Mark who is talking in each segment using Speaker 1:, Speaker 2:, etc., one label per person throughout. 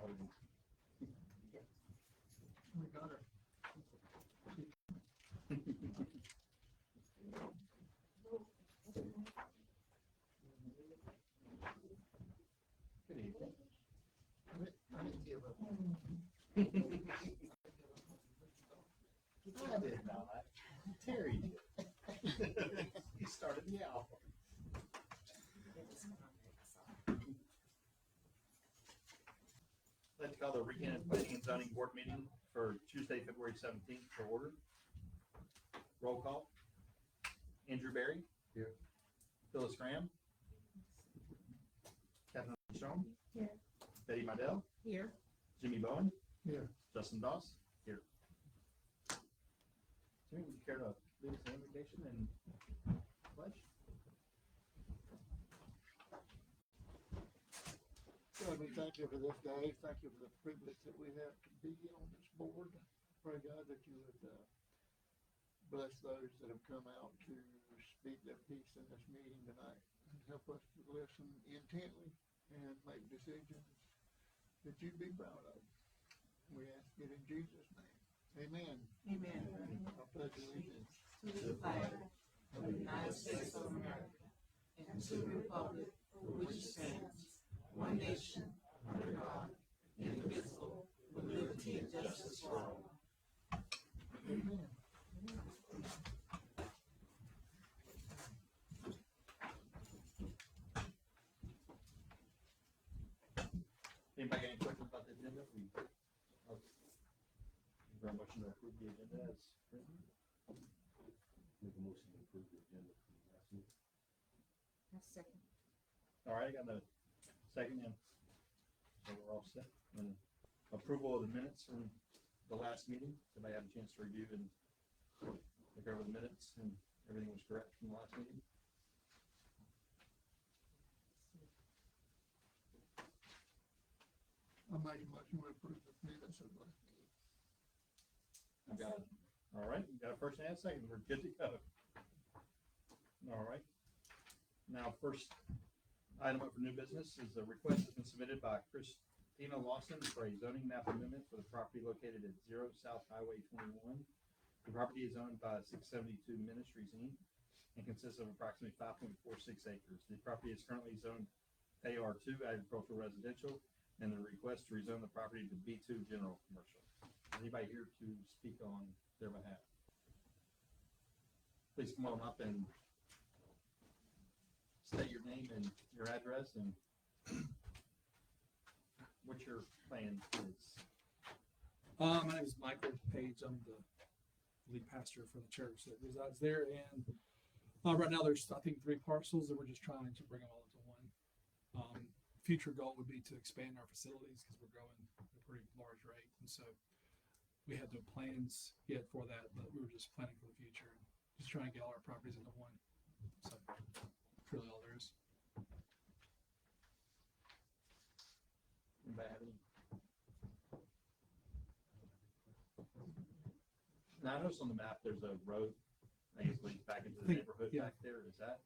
Speaker 1: We got her.
Speaker 2: Good evening.
Speaker 1: I didn't give up.
Speaker 2: I did not. Terry did. He started me out. I'd like to call the Recannon Planning and Zoning Board meeting for Tuesday, February 17th to order. Roll call. Andrew Berry.
Speaker 1: Here.
Speaker 2: Phyllis Graham. Catherine Strong.
Speaker 3: Here.
Speaker 2: Betty Mydell.
Speaker 3: Here.
Speaker 2: Jimmy Bowen.
Speaker 1: Here.
Speaker 2: Justin Doss. Here. Jimmy, would you care to lead us in invocation and pledge?
Speaker 1: God, we thank you for this day. Thank you for the privilege that we have to be on this board. Pray, God, that you would bless those that have come out to speak their piece in this meeting tonight and help us to listen intently and make decisions that you'd be proud of. We ask it in Jesus' name. Amen.
Speaker 3: Amen.
Speaker 1: I pledge allegiance
Speaker 3: To the flag of the United States of America and to the republic for which it stands, one nation, under God, indivisible, with liberty and justice for all.
Speaker 1: Amen.
Speaker 2: Anybody got any questions about the agenda? Very much to approve the agenda as written.
Speaker 4: Make a motion to approve the agenda from the last meeting.
Speaker 3: Second.
Speaker 2: All right, I got the second in. So we're all set. And approval of the minutes from the last meeting. Everybody have a chance to review and look over the minutes and everything was correct from the last meeting.
Speaker 1: I make a motion to approve the minutes of the
Speaker 2: I've got it. All right, you got a first and a second. We're good to go. All right. Now, first item up for new business is a request has been submitted by Christina Lawson for a zoning map amendment for the property located at 0 South Highway 21. The property is owned by 672 Ministries Inc. and consists of approximately 5.46 acres. The property is currently zoned AR2 agricultural residential, and the request to rezone the property to B2 general commercial. Anybody here to speak on their behalf? Please come on up and state your name and your address and what your plan is.
Speaker 5: My name is Michael Page. I'm the lead pastor for the church that resides there. And right now there's, I think, 3 parcels that we're just trying to bring them all into one. Future goal would be to expand our facilities because we're growing at a pretty large rate. And so we had no plans yet for that, but we were just planning for the future. Just trying to get all our properties into one. So that's really all there is.
Speaker 2: Anybody have any? Now, I noticed on the map, there's a road, I guess leads back into the neighborhood
Speaker 5: yeah.
Speaker 2: back there. Is that?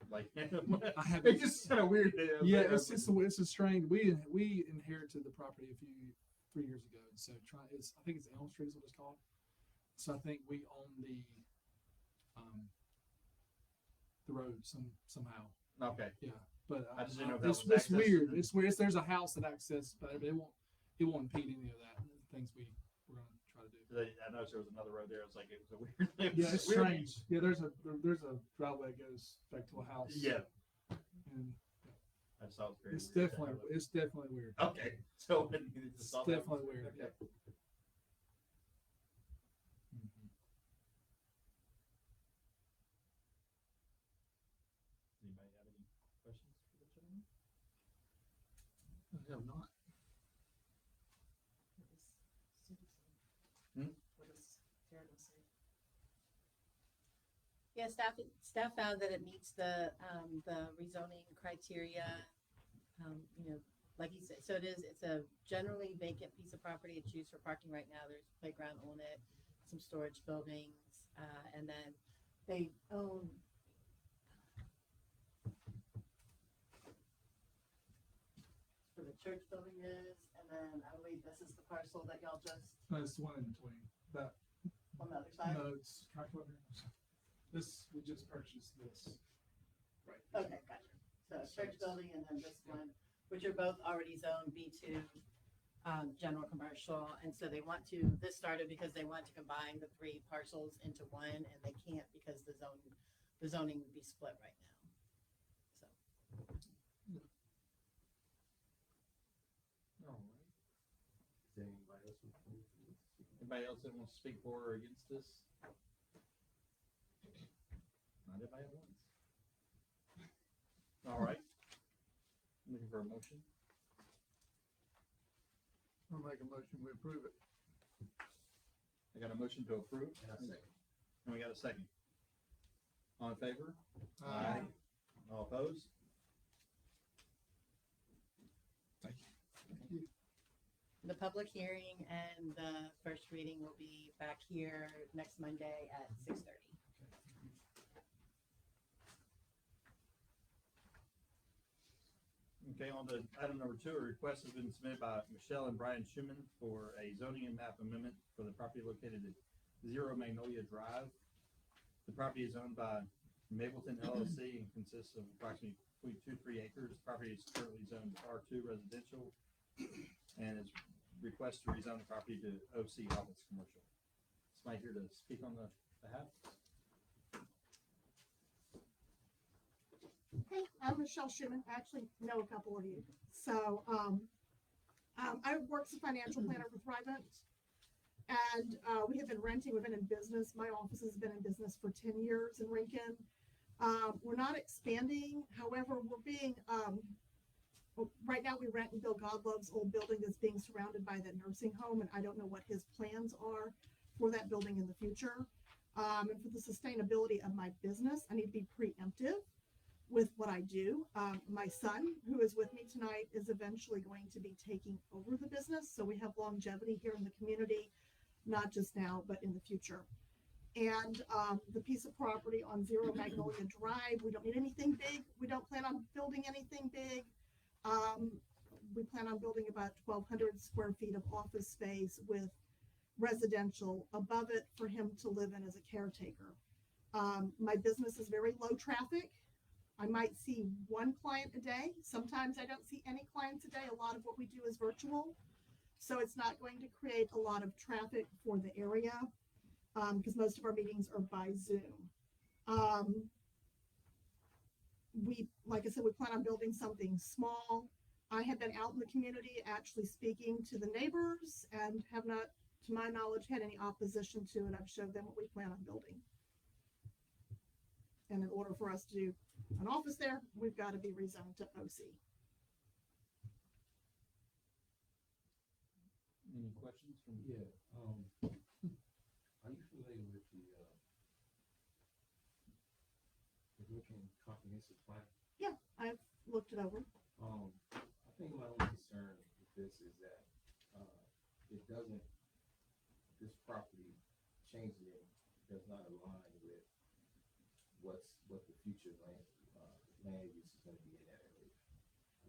Speaker 2: Like,
Speaker 5: I have
Speaker 2: it's just kind of weird.
Speaker 5: Yeah, it's a strange. We inherited the property 3 years ago, and so I think it's Elm Street is what it's called. So I think we own the road somehow.
Speaker 2: Okay.
Speaker 5: Yeah, but
Speaker 2: I just didn't know if that
Speaker 5: it's
Speaker 2: was access.
Speaker 5: weird. It's weird. There's a house that access, but it won't impede any of that. Things we're gonna try to do.
Speaker 2: I noticed there was another road there. It was like, it was a weird.
Speaker 5: Yeah, it's
Speaker 2: weird.
Speaker 5: strange. Yeah, there's a driveway that goes back to a house.
Speaker 2: Yeah.
Speaker 5: and
Speaker 2: I saw it was very
Speaker 5: it's
Speaker 2: weird.
Speaker 5: definitely weird.
Speaker 2: Okay. So when you
Speaker 5: It's
Speaker 2: saw that
Speaker 5: definitely weird.
Speaker 2: Okay.
Speaker 5: Yeah.
Speaker 2: Anybody have any questions for the gentleman?
Speaker 1: I have not.
Speaker 3: Yeah, staff found that it meets the rezoning criteria. Like he said, so it's a generally vacant piece of property. It's used for parking right now. There's a playground on it, some storage buildings, and then they own.
Speaker 6: church building is, and then I believe this is the parcel that y'all just,
Speaker 5: That's one in between. That,
Speaker 6: on the other side?
Speaker 5: no, it's calculator. This, we just purchased this. Right.
Speaker 6: Okay, gotcha. So church building and then this one, which are both already zoned B2, general commercial. And so they want to, this started because they want to combine the three parcels into one, and they can't because the zoning would be split right now. So,
Speaker 2: All right.
Speaker 4: Is there anybody else?
Speaker 2: Anybody else that wants to speak for or against this? Not everybody at once. All right. Looking for a motion.
Speaker 1: I'll make a motion, we approve it.
Speaker 2: I got a motion to approve.
Speaker 4: And I second.
Speaker 2: And we got a second. All in favor?
Speaker 1: Aye.
Speaker 2: All opposed?
Speaker 5: Thank you.
Speaker 6: the public hearing and the first reading will be back here next Monday at 6:30.
Speaker 2: Okay, on to item number 2, a request has been submitted by Michelle and Brian Schuman for a zoning and map amendment for the property located at 0 Magnolia Drive. The property is owned by Mapleton LLC and consists of approximately 0.23 acres. The property is currently zoned R2 residential and is request to rezone the property to OC office commercial. Somebody here to speak on the behalf?
Speaker 7: Hey, I'm Michelle Schuman. I actually know a couple of you. So, I work as a financial planner for Thrivent. And, we have been renting, we've been in business. My office has been in business for 10 years in Lincoln. We're not expanding. However, we're being, right now we rent in Bill Godlove's old building that's being surrounded by the nursing home. And I don't know what his plans are for that building in the future. And for the sustainability of my business, I need to be preemptive with what I do. My son, who is with me tonight, is eventually going to be taking over the business. So we have longevity here in the community, not just now, but in the future. And the piece of property on 0 Magnolia Drive, we don't need anything big. We don't plan on building anything big. We plan on building about 1,200 square feet of office space with residential above it for him to live in as a caretaker. My business is very low traffic. I might see one client a day. Sometimes I don't see any clients a day. A lot of what we do is virtual. So it's not going to create a lot of traffic for the area because most of our meetings are by Zoom. Like I said, we plan on building something small. I have been out in the community actually speaking to the neighbors and have not, to my knowledge, had any opposition to it. I've showed them what we plan on building. And in order for us to do an office there, we've got to be rezoned to OC.
Speaker 2: Any questions from?
Speaker 4: Yeah, are you familiar with the Lincoln Comprehensive Plan?
Speaker 7: Yeah, I've looked it over.
Speaker 4: I think my only concern with this is that, it doesn't, this property changing it does not align with what the future land use is gonna be in that area.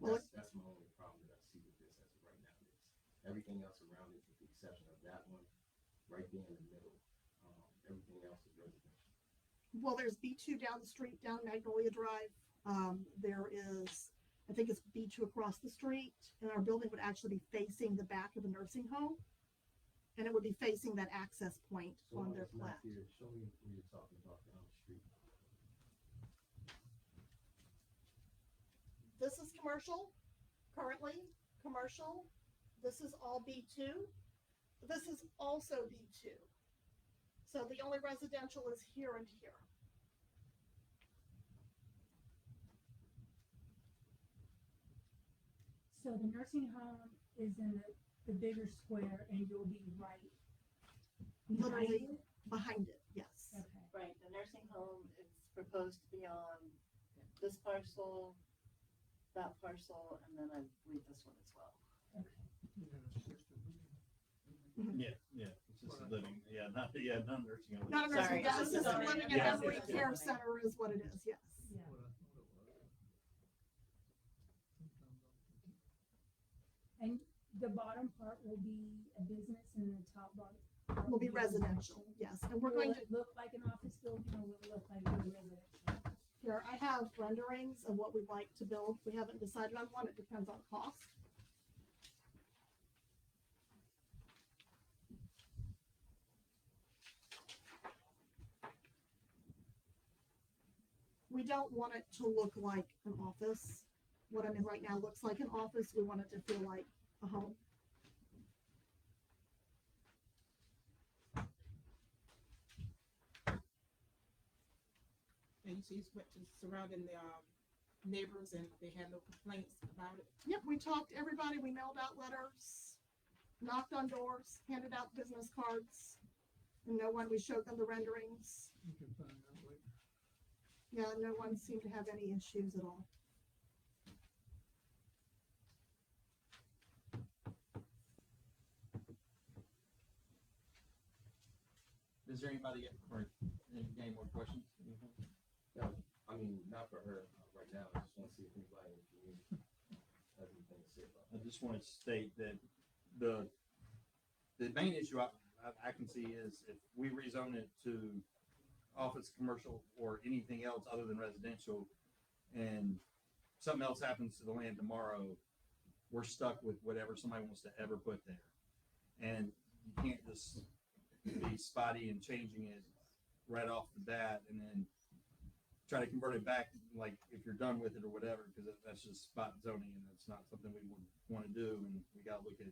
Speaker 7: Well,
Speaker 4: That's my only problem that I see with this as of right now is everything else around it, with the exception of that one, right there in the middle, everything else is residential.
Speaker 7: Well, there's B2 down the street, down Magnolia Drive. There is, I think it's B2 across the street, and our building would actually be facing the back of a nursing home. And it would be facing that access point
Speaker 4: So
Speaker 7: on their
Speaker 4: it's not
Speaker 7: plat.
Speaker 4: here, show me where you're talking about down the street.
Speaker 7: This is commercial, currently commercial. This is all B2. This is also B2. So the only residential is here and here.
Speaker 8: So the nursing home is in the bigger square and you'll be right behind
Speaker 7: Literally
Speaker 8: it?
Speaker 7: behind it, yes.
Speaker 8: Okay.
Speaker 6: Right, the nursing home is proposed to be on this parcel, that parcel, and then I believe this one as well.
Speaker 2: Yeah, it's just a living, not nursing home.
Speaker 7: Not a
Speaker 6: Sorry.
Speaker 7: nursing, this is
Speaker 6: Yeah.
Speaker 7: living in
Speaker 2: Yeah.
Speaker 7: every care center is what it is, yes.
Speaker 8: Yeah. And the bottom part will be a business and the top part
Speaker 7: Will be residential, yes, and we're
Speaker 8: Will
Speaker 7: going to,
Speaker 8: it look like an office building or will it look like a residential?
Speaker 7: here, I have renderings of what we'd like to build. We haven't decided on one, it depends on cost. We don't want it to look like an office. What I'm in right now looks like an office. We want it to feel like a home.
Speaker 3: And you went to surrounding the, neighbors and they had no complaints about it?
Speaker 7: Yep, we talked to everybody. We mailed out letters, knocked on doors, handed out business cards. And no one, we showed them the renderings.
Speaker 5: You can find out later.
Speaker 7: Yeah, no one seemed to have any issues at all.
Speaker 2: Is there anybody, or any more questions? Anything?
Speaker 4: No, I mean, not for her right now. I just want to see if anybody in the community has anything to say about
Speaker 2: I just want to state that the main issue I can see is if we rezone it to office, commercial, or anything else other than residential, and something else happens to the land tomorrow, we're stuck with whatever somebody wants to ever put there. And you can't just be spotty and changing it right off the bat and then try to convert it back, like if you're done with it or whatever, because that's just spot zoning and that's not something we would want to do. And we got to look at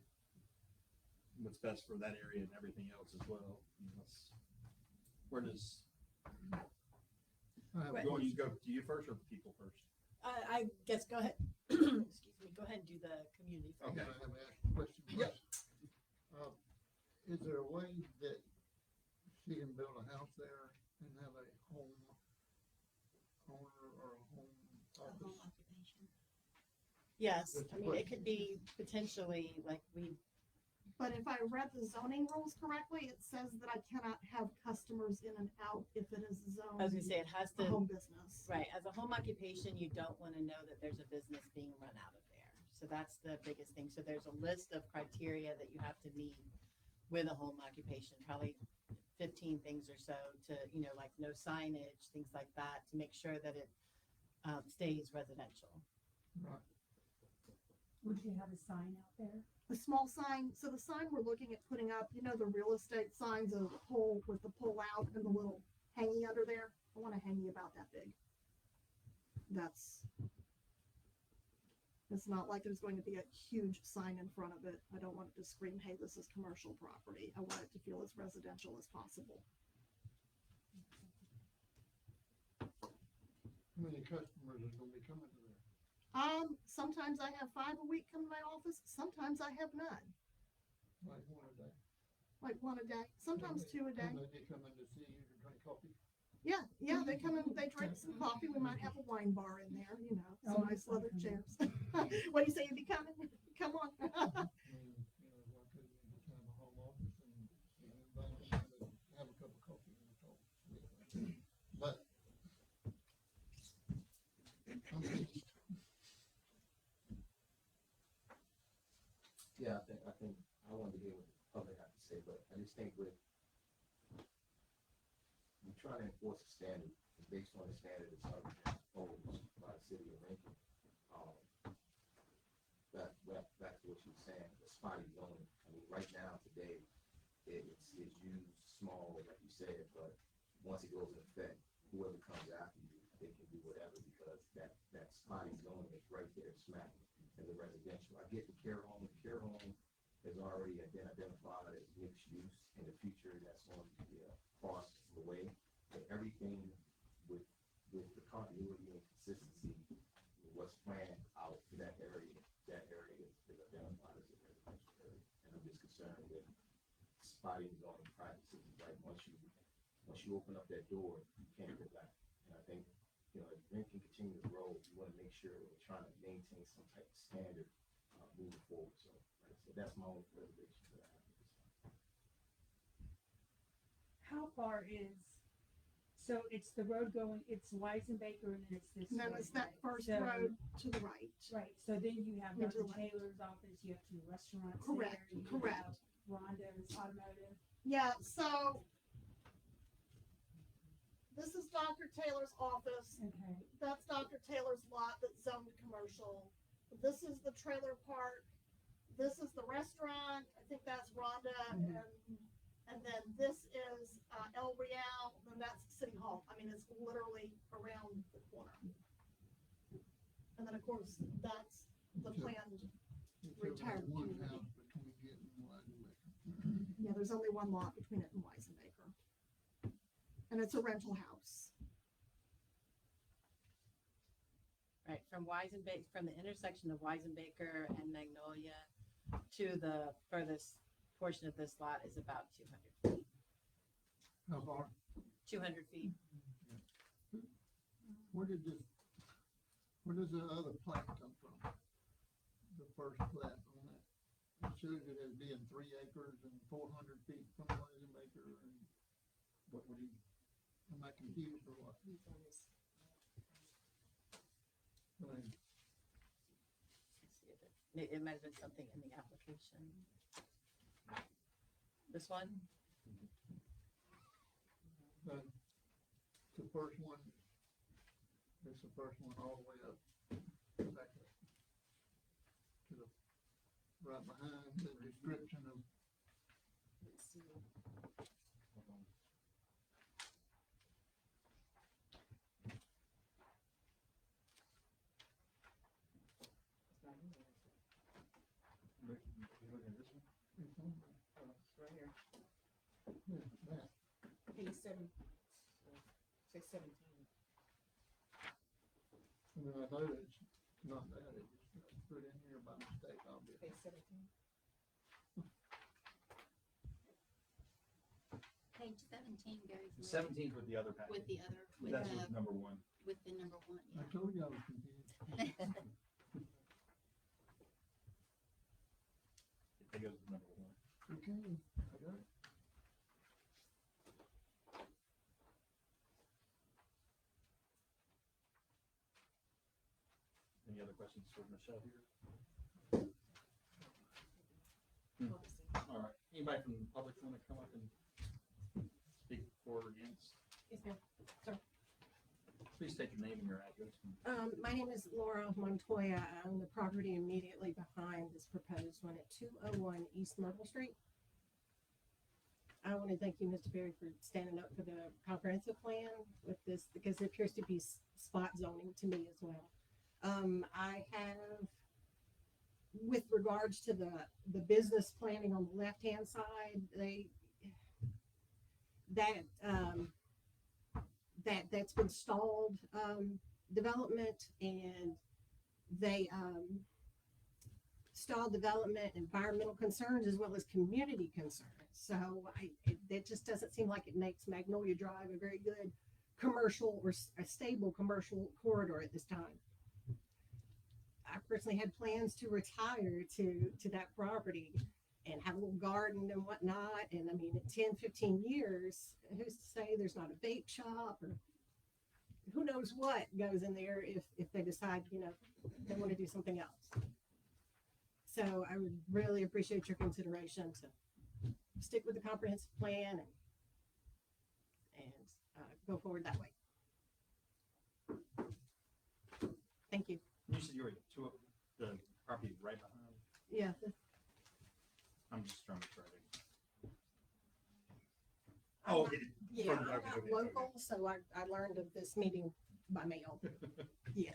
Speaker 2: what's best for that area and everything else as well. Where does,
Speaker 5: I have a
Speaker 2: you
Speaker 5: question.
Speaker 2: go to you first or people first?
Speaker 6: I guess, go ahead. Excuse me, go ahead and do the community first.
Speaker 2: Okay.
Speaker 1: I have asked a question.
Speaker 2: Yep.
Speaker 1: Is there a way that she can build a house there and have a home owner or a home office?
Speaker 6: Yes,
Speaker 1: That's
Speaker 6: I
Speaker 1: the
Speaker 6: mean, it
Speaker 1: question.
Speaker 6: could be potentially like
Speaker 7: But if I read the zoning rules correctly, it says that I cannot have customers in and out if it is zoned
Speaker 6: I was gonna say, it has
Speaker 7: a
Speaker 6: to,
Speaker 7: home business.
Speaker 6: right, as a home occupation, you don't wanna know that there's a business being run out of there. So that's the biggest thing. So there's a list of criteria that you have to meet with a home occupation, probably 15 things or so to, like no signage, things like that, to make sure that it stays residential.
Speaker 1: Right.
Speaker 8: Would you have a sign out there?
Speaker 7: A small sign, so the sign we're looking at putting up, the real estate signs of the pole with the pull out and the little hangy under there. I want a hangy about that big. It's not like there's going to be a huge sign in front of it. I don't want it to scream, hey, this is commercial property. I want it to feel as residential as possible.
Speaker 1: How many customers are gonna be coming to there?
Speaker 7: Sometimes I have 5 a week come to my office, sometimes I have none.
Speaker 1: Like one a day?
Speaker 7: Like 1 a day, sometimes 2 a day.
Speaker 1: And they come in to see you to drink coffee?
Speaker 7: Yeah, they come in, they drink some coffee, we might have a wine bar in there, some
Speaker 8: Oh,
Speaker 7: nice leather
Speaker 8: okay.
Speaker 7: chairs. What do you say, you be coming? Come on.
Speaker 1: I mean, why couldn't you just have a home office and invite them to have a cup of coffee and talk? But I'm just,
Speaker 4: Yeah, I think I wanted to hear what the public had to say, but I just think with we trying to enforce a standard based on the standard that's already been imposed by the city of Lincoln. Back to what you were saying, the spotty zoning. I mean, right now today, it's used small, like you said, but once it goes in effect, whoever comes after you, they can do whatever because that spotty zoning is right there, smack in the residential. I get the care home. The care home has already been identified as mixed use in the future. That's going to be across the way. But everything with the continuity and consistency, what's planned out in that area is identified as a residential area. And I'm just concerned with spotty zoning practices. Like once you open up that door, you can't go back. And I think, if Lincoln can continue to grow, we want to make sure we're trying to maintain some type of standard moving forward. So, like I said, that's my own reservation that I have at this time.
Speaker 8: How far so it's the road going, it's Weisenbaker and then it's this.
Speaker 7: And then
Speaker 8: way,
Speaker 7: it's that
Speaker 8: right?
Speaker 7: first
Speaker 8: So
Speaker 7: road to the right.
Speaker 8: Right, so then you have
Speaker 7: We
Speaker 8: Dr.
Speaker 7: do it.
Speaker 8: Taylor's office, you have 2 restaurants
Speaker 7: Correct,
Speaker 8: there. You
Speaker 7: correct.
Speaker 8: have Rondo's Automotive.
Speaker 7: Yeah, so this is Dr. Taylor's office.
Speaker 8: Okay,
Speaker 7: That's Dr. Taylor's lot that's zoned commercial. This is the trailer park. This is the restaurant. I think that's Rhonda, and then this is El Real, and that's City Hall. I mean, it's literally around the corner. And then, of course, that's the planned.
Speaker 1: It's
Speaker 7: Retired
Speaker 1: one
Speaker 7: community.
Speaker 1: house between it and Weisenbecker.
Speaker 7: Yeah, there's only one lot between it and Weisenbaker. And it's a rental house.
Speaker 6: Right, from Weisenbaker, from the intersection of Weisenbaker and Magnolia to the furthest portion of this lot is about 200 feet.
Speaker 1: How far?
Speaker 6: 200 feet.
Speaker 1: Where did this, where does the other plat come from? The first plat on that? It shows it as being 3 acres and 400 feet from Weisenbaker, and what would you, am I confused or what? I mean,
Speaker 6: It might have been something in the application. This one?
Speaker 1: the first one, it's the first one all the way up, back up to the, right behind the description of,
Speaker 6: Let's see. It's not in there.
Speaker 2: You looking at this one?
Speaker 1: it's on,
Speaker 6: Oh, it's right here.
Speaker 1: yeah, that.
Speaker 3: Page 7, say 17.
Speaker 1: I mean, I know it's not that, it just got put in here by mistake, obviously.
Speaker 3: Page 17.
Speaker 9: Page 17 goes with,
Speaker 2: 17's with the other package.
Speaker 9: with the other, with
Speaker 2: That's
Speaker 9: the,
Speaker 2: with number 1.
Speaker 9: with the number 1,
Speaker 1: I
Speaker 9: yeah.
Speaker 1: told you I was confused.
Speaker 2: It goes with number 1.
Speaker 1: Okay, I got it.
Speaker 2: Any other questions for Michelle here? All right, anybody from the public want to come up and speak for or against?
Speaker 10: Yes, ma'am. Sorry.
Speaker 2: Please state your name and your address.
Speaker 10: My name is Laura Montoya. I own the property immediately behind this proposed one at 201 East Myrtle Street. I want to thank you, Mr. Berry, for standing up for the comprehensive plan with this, because it appears to be spot zoning to me as well. I have, with regards to the business planning on the left-hand side, that's been stalled, development, and they, stalled development, environmental concerns, as well as community concerns. So it just doesn't seem like it makes Magnolia Drive a very good commercial or a stable commercial corridor at this time. I personally had plans to retire to that property and have a little garden and whatnot. And I mean, in 10, 15 years, who's to say there's not a vape shop or who knows what goes in there if they decide, they want to do something else. So I would really appreciate your consideration to stick with the comprehensive plan and go forward that way. Thank you.
Speaker 2: You said you were two of the property right behind.
Speaker 10: Yeah,
Speaker 2: I'm just trying to try to. Oh, okay.
Speaker 10: yeah,
Speaker 2: From-
Speaker 10: I'm
Speaker 2: okay,
Speaker 10: not
Speaker 2: okay,
Speaker 10: local,
Speaker 2: okay.
Speaker 10: so I learned of this meeting by mail. Yeah.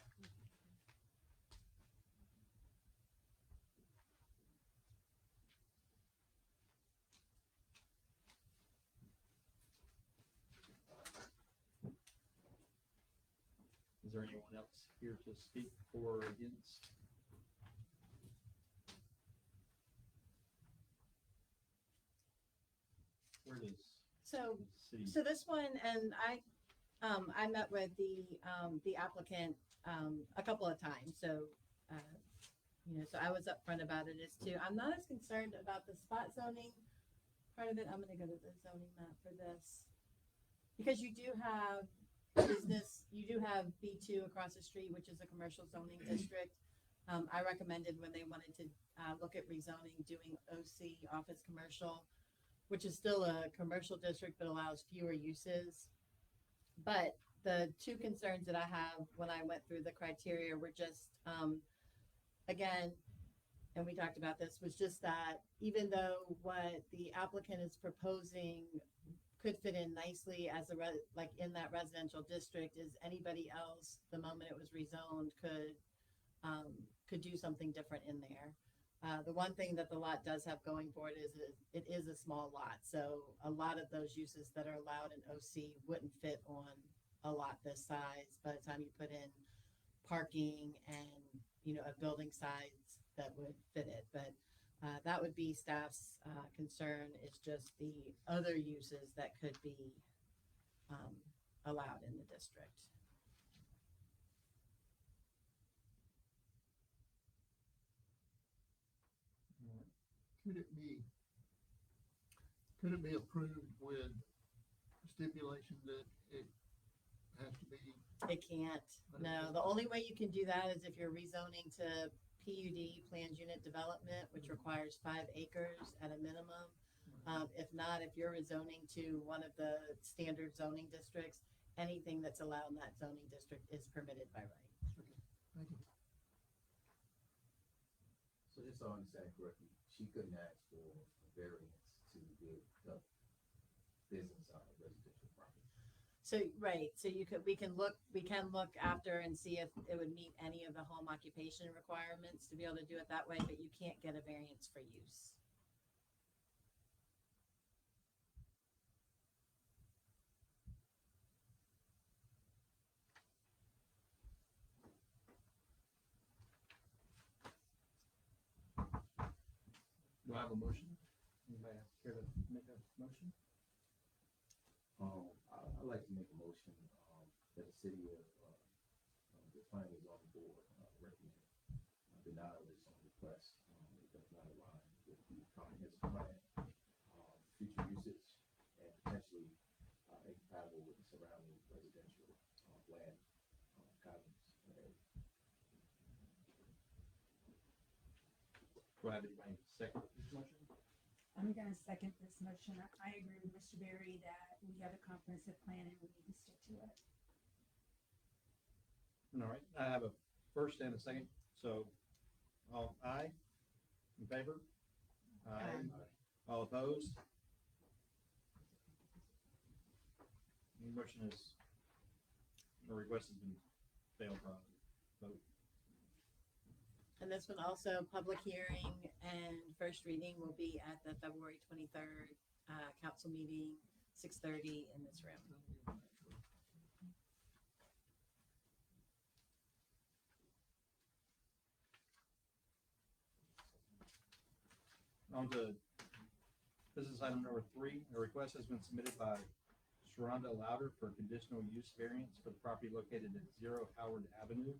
Speaker 2: Is there anyone else here to speak for or against? Where does
Speaker 6: So
Speaker 2: the city?
Speaker 6: So this one, and I met with the applicant, a couple of times, so, so I was upfront about it as too. I'm not as concerned about the spot zoning part of it. I'm gonna go to the zoning map for this. Because you do have business, you do have B2 across the street, which is a commercial zoning district. I recommended when they wanted to, look at rezoning, doing OC office commercial, which is still a commercial district but allows fewer uses. But the two concerns that I have when I went through the criteria were just, again, and we talked about this, was just that even though what the applicant is proposing could fit in nicely as like in that residential district, is anybody else, the moment it was rezoned, could do something different in there. The one thing that the lot does have going for it is it is a small lot, so a lot of those uses that are allowed in OC wouldn't fit on a lot this size by the time you put in parking and, a building size that would fit it. But that would be staff's concern, is just the other uses that could be allowed in the district.
Speaker 1: Could it be approved with stipulation that it has to be?
Speaker 6: It can't, no. The only way you can do that is if you're rezoning to PUD, planned unit development, which requires 5 acres at a minimum. If not, if you're rezoning to one of the standard zoning districts, anything that's allowed in that zoning district is permitted by right.
Speaker 1: Thank you.
Speaker 4: So just so I understand correctly, she couldn't ask for a variance to build the business on a residential property.
Speaker 6: So, right, so we can look after and see if it would meet any of the home occupation requirements to be able to do it that way, but you can't get a variance for use.
Speaker 2: Do I have a motion? Anybody care to make a motion?
Speaker 4: I'd like to make a motion, that the city of, the planning and zoning board, recommend denial of this on request. It does not align with the comprehensive plan, future usage, and potentially, incompatible with the surrounding residential, land, commons.
Speaker 2: Do I have anybody second this motion?
Speaker 8: I'm gonna second this motion. I agree with Mr. Berry that we have a comprehensive plan and we need to stick to it.
Speaker 2: All right, I have a first and a second, so, aye, in favor? Aye. All opposed? The motion is, the request has been failed by vote.
Speaker 6: And this one also, public hearing and first reading will be at the February 23rd, council meeting, 6:30 in this room.
Speaker 2: On to business item number 3, a request has been submitted by Sharonda Louder for conditional use variance for the property located at 0 Howard Avenue.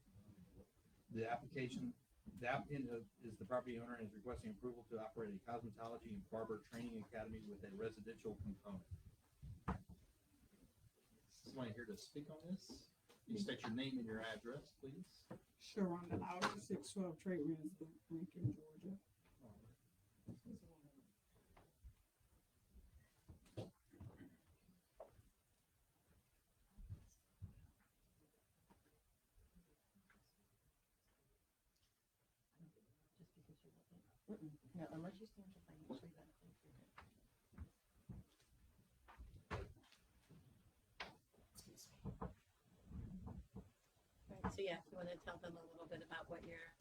Speaker 2: The applicant is the property owner and is requesting approval to operate a cosmetology and barber training academy with a residential component. Somebody here to speak on this? You state your name and your address, please.
Speaker 11: Sharonda Louder, 612 Trade Winds, Lincoln, Georgia.
Speaker 6: No, unless you stand for financial benefits, you're good. Right, so yeah, you wanna tell them a little bit about what you're,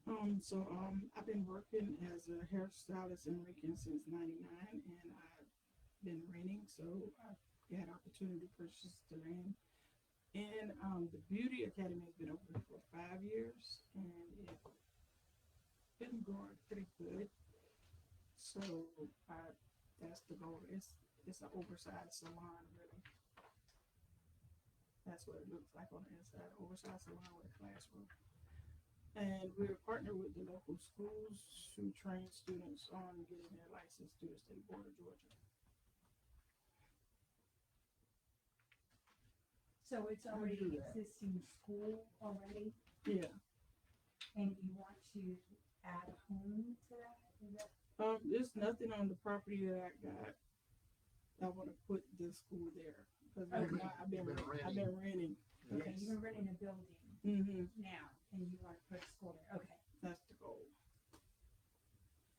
Speaker 11: I've been working as a hairstylist in Lincoln since '99, and I've been renting, so I had opportunity to purchase the land. And, the beauty academy has been open for 5 years, and it's been growing pretty good. So, that's the goal. It's an oversized salon, really. That's what it looks like on the inside, oversized salon with a classroom. And we're partnered with the local schools to train students on getting their license through the State Board of Georgia.
Speaker 8: So it's already an existing school already,
Speaker 11: Yeah,
Speaker 8: and to add a home to that? Is that,
Speaker 11: There's nothing on the property that I got. I wanna put the school there, cause right
Speaker 8: Okay.
Speaker 11: now I've been
Speaker 1: You've been
Speaker 11: renting.
Speaker 8: okay,
Speaker 11: Yes.
Speaker 8: you're renting a building
Speaker 11: Mm-hmm,
Speaker 8: now and you want to put a school there, okay.
Speaker 11: that's the goal.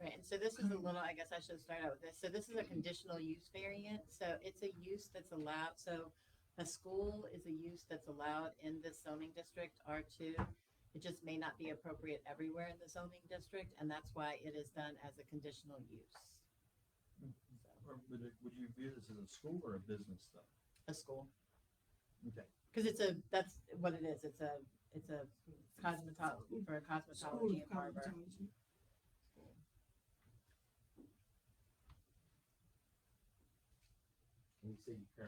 Speaker 6: Right, and so this is a little, I guess I should start out with this. So this is a conditional use variant, so it's a use that's allowed, so a school is a use that's allowed in this zoning district, R2. It just may not be appropriate everywhere in the zoning district, and that's why it is done as a conditional use.
Speaker 2: Or would you view this as a school or a business though?
Speaker 6: A school,
Speaker 2: Okay.
Speaker 6: because that's what it is, it's a cosmetology, for
Speaker 11: School
Speaker 6: cosmetology
Speaker 11: of
Speaker 6: and barber.
Speaker 11: cosmetology.
Speaker 4: And you say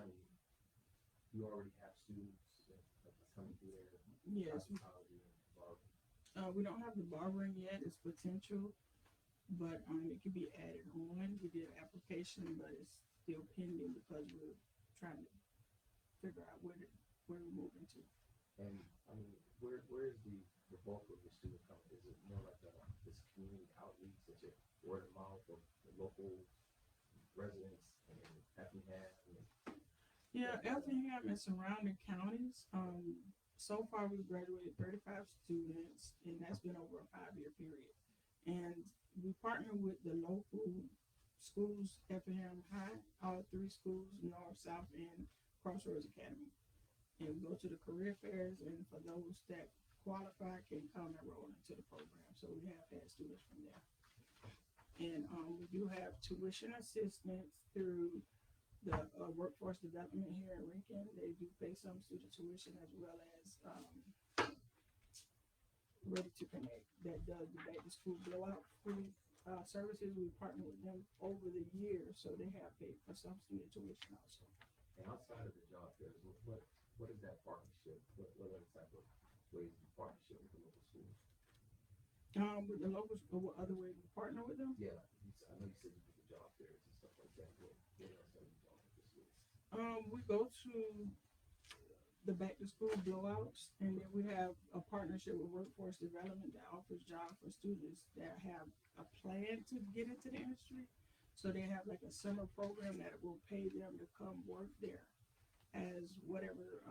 Speaker 4: you already have students that are coming through there.
Speaker 11: Yes,
Speaker 4: Cosmetology and barber.
Speaker 11: we don't have the barbering yet, it's potential, but, it could be added on. We did an application, but it's still pending because we're trying to figure out where we're moving to.
Speaker 4: And, I mean, where is the bulk of your students coming? Is it more like this community outreach, such as word of mouth of the local residents in Effingham?
Speaker 11: Yeah, Effingham and surrounding counties, so far we've graduated 35 students, and that's been over a 5-year period. And we partner with the local schools, Effingham High, all 3 schools, North, South, and Crossroads Academy. And we go to the career fairs, and for those that qualify can come and roll into the program. So we have had students from there. And we do have tuition assistance through the workforce development here in Lincoln. They do pay some student tuition as well as Ready to Connect that does the back to school blowout free services. We partner with them over the years, so they have paid for some student tuition also.
Speaker 4: And outside of the job fairs, what is that partnership? What other type of ways you partnership with the local schools?
Speaker 11: With the locals, what other ways we partner with them?
Speaker 4: Yeah, I know you said you do the job fairs and stuff like that. What else are you doing with the schools?
Speaker 11: We go to the back to school blowouts, and then we have a partnership with Workforce Development that offers jobs for students that have a plan to get into the industry. So they have like a summer program that will pay them to come work there as whatever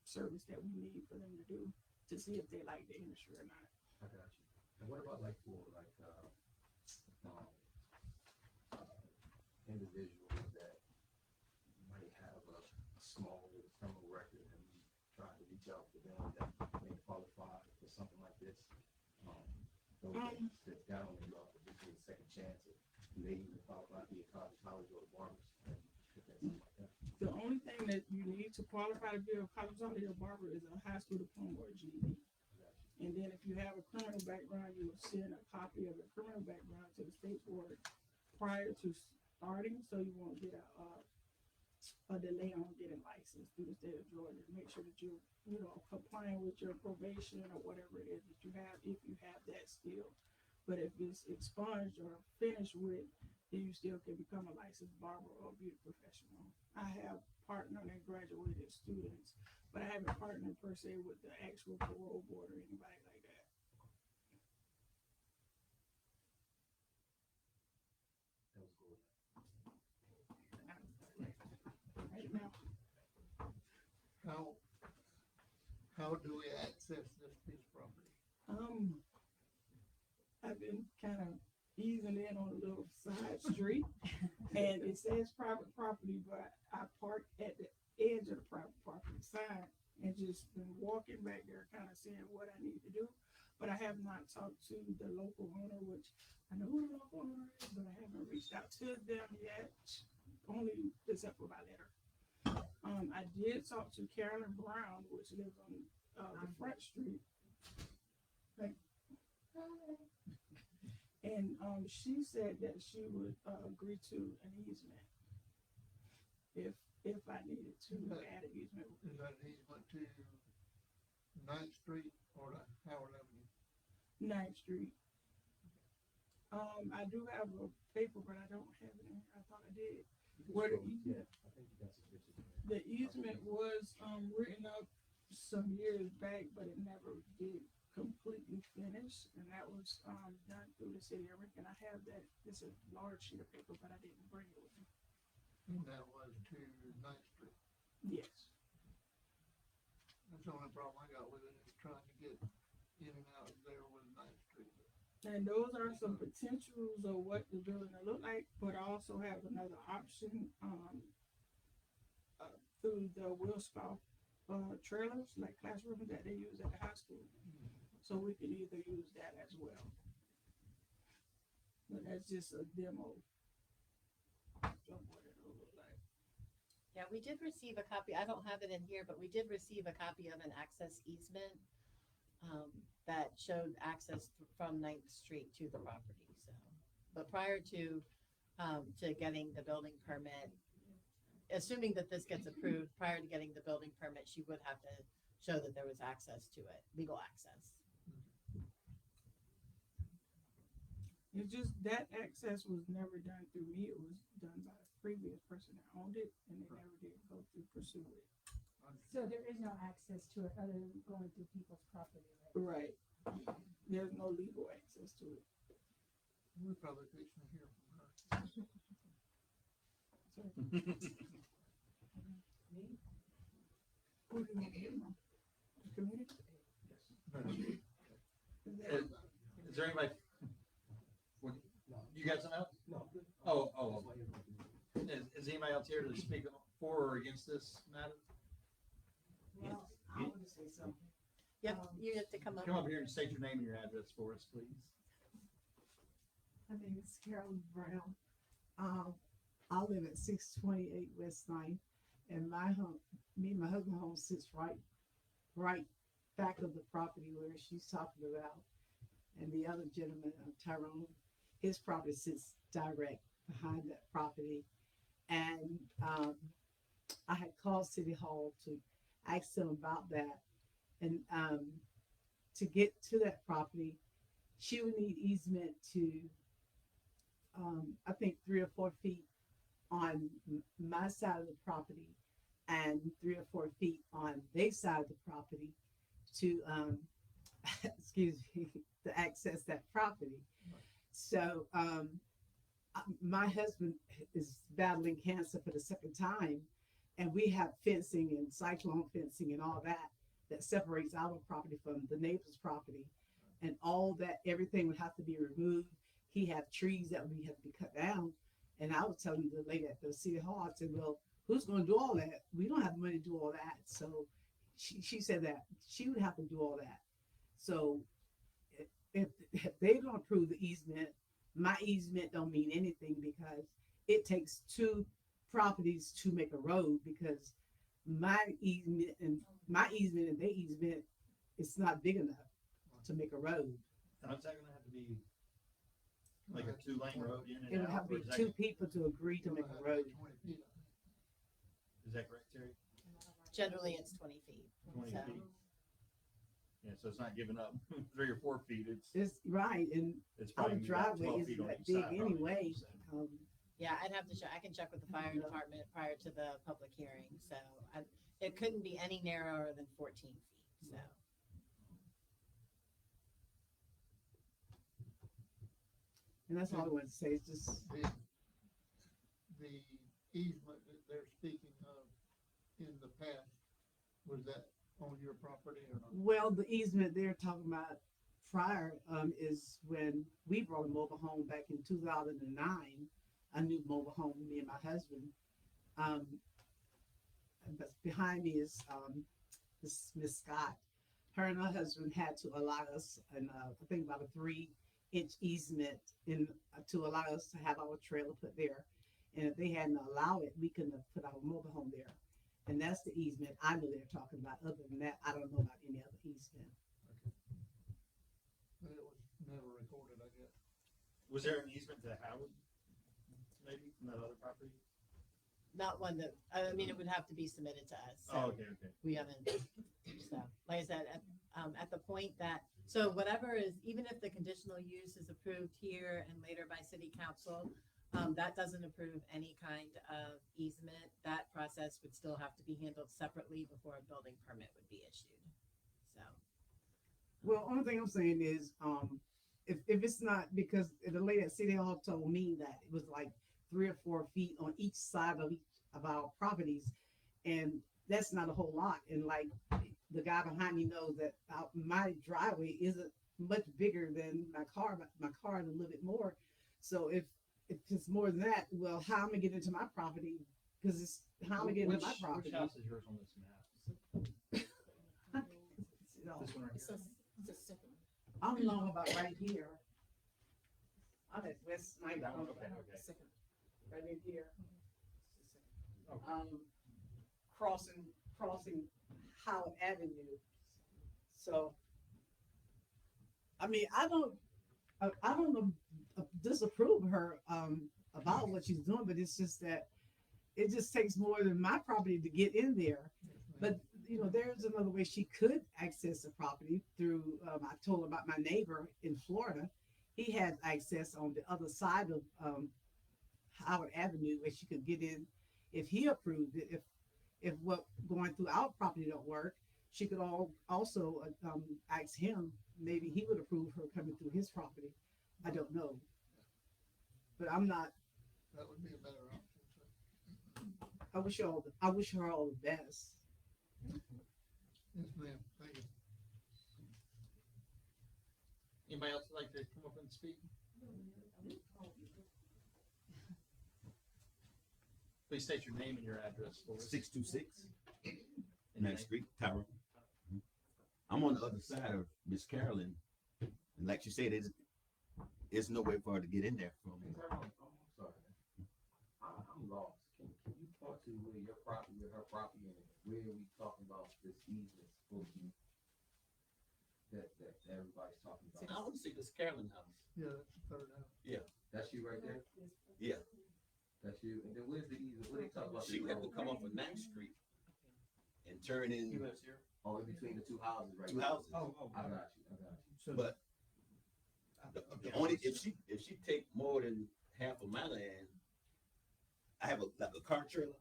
Speaker 11: service that we need for them to do to see if they like the industry or not.
Speaker 4: I got you. And what about like for individuals that might have a small criminal record and we try to reach out to them that may qualify for something like this? Those that got on the law, but just need a second chance, maybe even qualify to be a college or a barbers, and something like that.
Speaker 11: The only thing that you need to qualify to be a cosmetology or barber is a high school diploma or GED. And then if you have a criminal background, you will send a copy of the criminal background to the state board prior to starting, so you won't get a delay on getting licensed through the state of Georgia. Make sure that you're, complying with your probation or whatever it is that you have, if you have that still. But if it's expunged or finished with, then you still can become a licensed barber or beauty professional. I have partnered and graduated students, but I haven't partnered per se with the actual parole board or anybody like that.
Speaker 4: That was good.
Speaker 11: Right now,
Speaker 1: How do we access this piece of property?
Speaker 11: I've been kind of easing in on a little side street, and it says private property, but I park at the edge of the private property sign and just been walking back there, kind of seeing what I need to do. But I have not talked to the local owner, which I know who the local owner is, but I haven't reached out to them yet, only except for by letter. I did talk to Carolyn Brown, which lives on the front street. And she said that she would agree to an easement if I needed to add an easement.
Speaker 1: Is that an easement to 9th Street or to Howard Avenue?
Speaker 11: 9th Street. I do have a paper, but I don't have it in here. I thought I did. Where the easement?
Speaker 4: I think you got some pictures.
Speaker 11: The easement was written up some years back, but it never did completely finish. And that was, done through the city of Rick, and I have that, it's a large sheet of paper, but I didn't bring it with me.
Speaker 1: And that was to Ninth Street.
Speaker 11: Yes.
Speaker 1: That's the only problem I got with it, is trying to get in and out of there with Ninth Street.
Speaker 11: And those are some potentials of what the building will look like, but I also have another option, through the Wilscoff, trailers, like classrooms that they use at the high school. So we can either use that as well. But that's just a demo of what it'll look like.
Speaker 6: Yeah, we did receive a copy, I don't have it in here, but we did receive a copy of an access easement that showed access from Ninth Street to the property, so. But prior to getting the building permit, assuming that this gets approved, prior to getting the building permit, she would have to show that there was access to it, legal access.
Speaker 11: It's just that access was never done through me, it was done by the previous person that owned it, and they never did go through pursue it.
Speaker 8: So there is no access to it other than going through people's property, right?
Speaker 11: Right. There's no legal access to it.
Speaker 1: We're probably fixing to hear from her.
Speaker 11: Who do you want to hear from? The community? Is that-
Speaker 2: Is there anybody? You got something else? No. Oh. Is anybody else here to speak for or against this matter?
Speaker 12: Well, I want to say something.
Speaker 6: Yep, you have to come up.
Speaker 2: Come up here and state your name and your address for us, please.
Speaker 12: My name is Carolyn Brown. I live at 628 West 9th, and my home, me and my husband home sits right back of the property where she's talking about. And the other gentleman, Tyrone, his property sits direct behind that property. And I had called City Hall to ask them about that. And to get to that property, she would need easement to, I think 3 or 4 feet on my side of the property and 3 or 4 feet on their side of the property to, excuse me, to access that property. So my husband is battling cancer for the second time, and we have fencing and cyclone fencing and all that separates our property from the neighbor's property, and all that, everything would have to be removed. He had trees that would have to be cut down, and I was telling the lady at the city hall, I said, well, who's going to do all that? We don't have money to do all that. So she said that she would have to do all that. So if they don't approve the easement, my easement don't mean anything, because it takes 2 properties to make a road, because my easement and their easement is not big enough to make a road.
Speaker 2: Now, is that gonna have to be like a 2-lane road in
Speaker 12: It
Speaker 2: and
Speaker 12: would
Speaker 2: out?
Speaker 12: have to
Speaker 2: or
Speaker 12: be
Speaker 2: is that-
Speaker 12: 2 people to agree to make a road.
Speaker 1: 20 feet, I think.
Speaker 2: Is that correct, Terry?
Speaker 6: Generally, it's 20 feet.
Speaker 2: 20
Speaker 6: So-
Speaker 2: feet. Yeah, so it's not giving up 3 or 4 feet,
Speaker 12: It's right, and
Speaker 2: it's
Speaker 12: our
Speaker 2: probably about
Speaker 12: driveway
Speaker 2: 12
Speaker 12: isn't
Speaker 2: feet on
Speaker 12: that
Speaker 2: each
Speaker 12: big
Speaker 2: side, probably,
Speaker 12: anyway.
Speaker 2: so.
Speaker 6: Yeah, I'd have to check, I can check with the fire department prior to the public hearing, so it couldn't be any narrower than 14 feet, so.
Speaker 12: and that's all I wanted to say. It's just
Speaker 1: The easement that they're speaking of in the past, was that on your property or not?
Speaker 12: well, the easement they're talking about prior is when we brought a mobile home back in 2009. A new mobile home, me and my husband. But behind me is this Miss Scott. Her and her husband had to allow us, and I think about a 3-inch easement to allow us to have our trailer put there. And if they hadn't allowed it, we couldn't have put our mobile home there. And that's the easement I know they're talking about. Other than that, I don't know about any other easement.
Speaker 1: But it was never recorded, I guess.
Speaker 2: Was there an easement to Howard? Maybe from that other property?
Speaker 6: Not one that, I mean, it would have to be submitted to us. so
Speaker 2: Oh, okay.
Speaker 6: We haven't, so, like I said, at the point that, so whatever is, even if the conditional use is approved here and later by city council, that doesn't approve any kind of easement. That process would still have to be handled separately before a building permit would be issued, so.
Speaker 12: Well, only thing I'm saying is, if it's not, because the lady at City Hall told me that it was like 3 or 4 feet on each side of each of our properties, and that's not a whole lot. And like the guy behind me knows that my driveway isn't much bigger than my car, but my car is a little bit more. So if it's more than that, well, how am I gonna get into my property? Because it's how am I getting into my property?
Speaker 2: Which house is yours on this map?
Speaker 12: You know,
Speaker 2: This one right
Speaker 6: It's
Speaker 2: here?
Speaker 6: a, it's a second.
Speaker 12: I'm long about right here. I'm at West Ninth.
Speaker 2: That one, okay, okay.
Speaker 6: Second.
Speaker 12: Right in here.
Speaker 2: Okay.
Speaker 12: Crossing Howard Avenue. So, I mean, I don't disapprove her, about what she's doing, but it's just that it just takes more than my property to get in there. But, you know, there's another way she could access the property through, I told her about my neighbor in Florida. He has access on the other side of, Howard Avenue where she could get in if he approved it. If what going through our property don't work, she could also ask him, maybe he would approve her coming through his property. I don't know. But I'm not,
Speaker 1: That would be a better option.
Speaker 12: I wish her all the best.
Speaker 1: Yes, ma'am, thank you.
Speaker 2: Anybody else like to come up and speak? Please state your name and your address for us.
Speaker 13: 626
Speaker 2: And
Speaker 13: Main Street, Tower. I'm on the other side of Miss Carolyn, and like she said, it's no way for her to get in there from.
Speaker 4: I'm sorry. I'm lost. Can you talk to where your property, where her property, and where we talking about this easement supposed to be? That everybody's talking
Speaker 13: I
Speaker 4: about.
Speaker 13: want to see this Carolyn house.
Speaker 1: Yeah, that's the third house.
Speaker 4: That's you right there?
Speaker 13: Yeah,
Speaker 4: That's you. And then where's the easement? What they talk about?
Speaker 13: she would have to come off of 9th Street and turn
Speaker 2: He
Speaker 13: in
Speaker 2: lives here?
Speaker 4: Oh, in between the two houses right
Speaker 13: 2
Speaker 4: there.
Speaker 13: houses.
Speaker 4: I got you.
Speaker 2: So
Speaker 13: But the only, if she take more than half of my land, I have like a car trailer.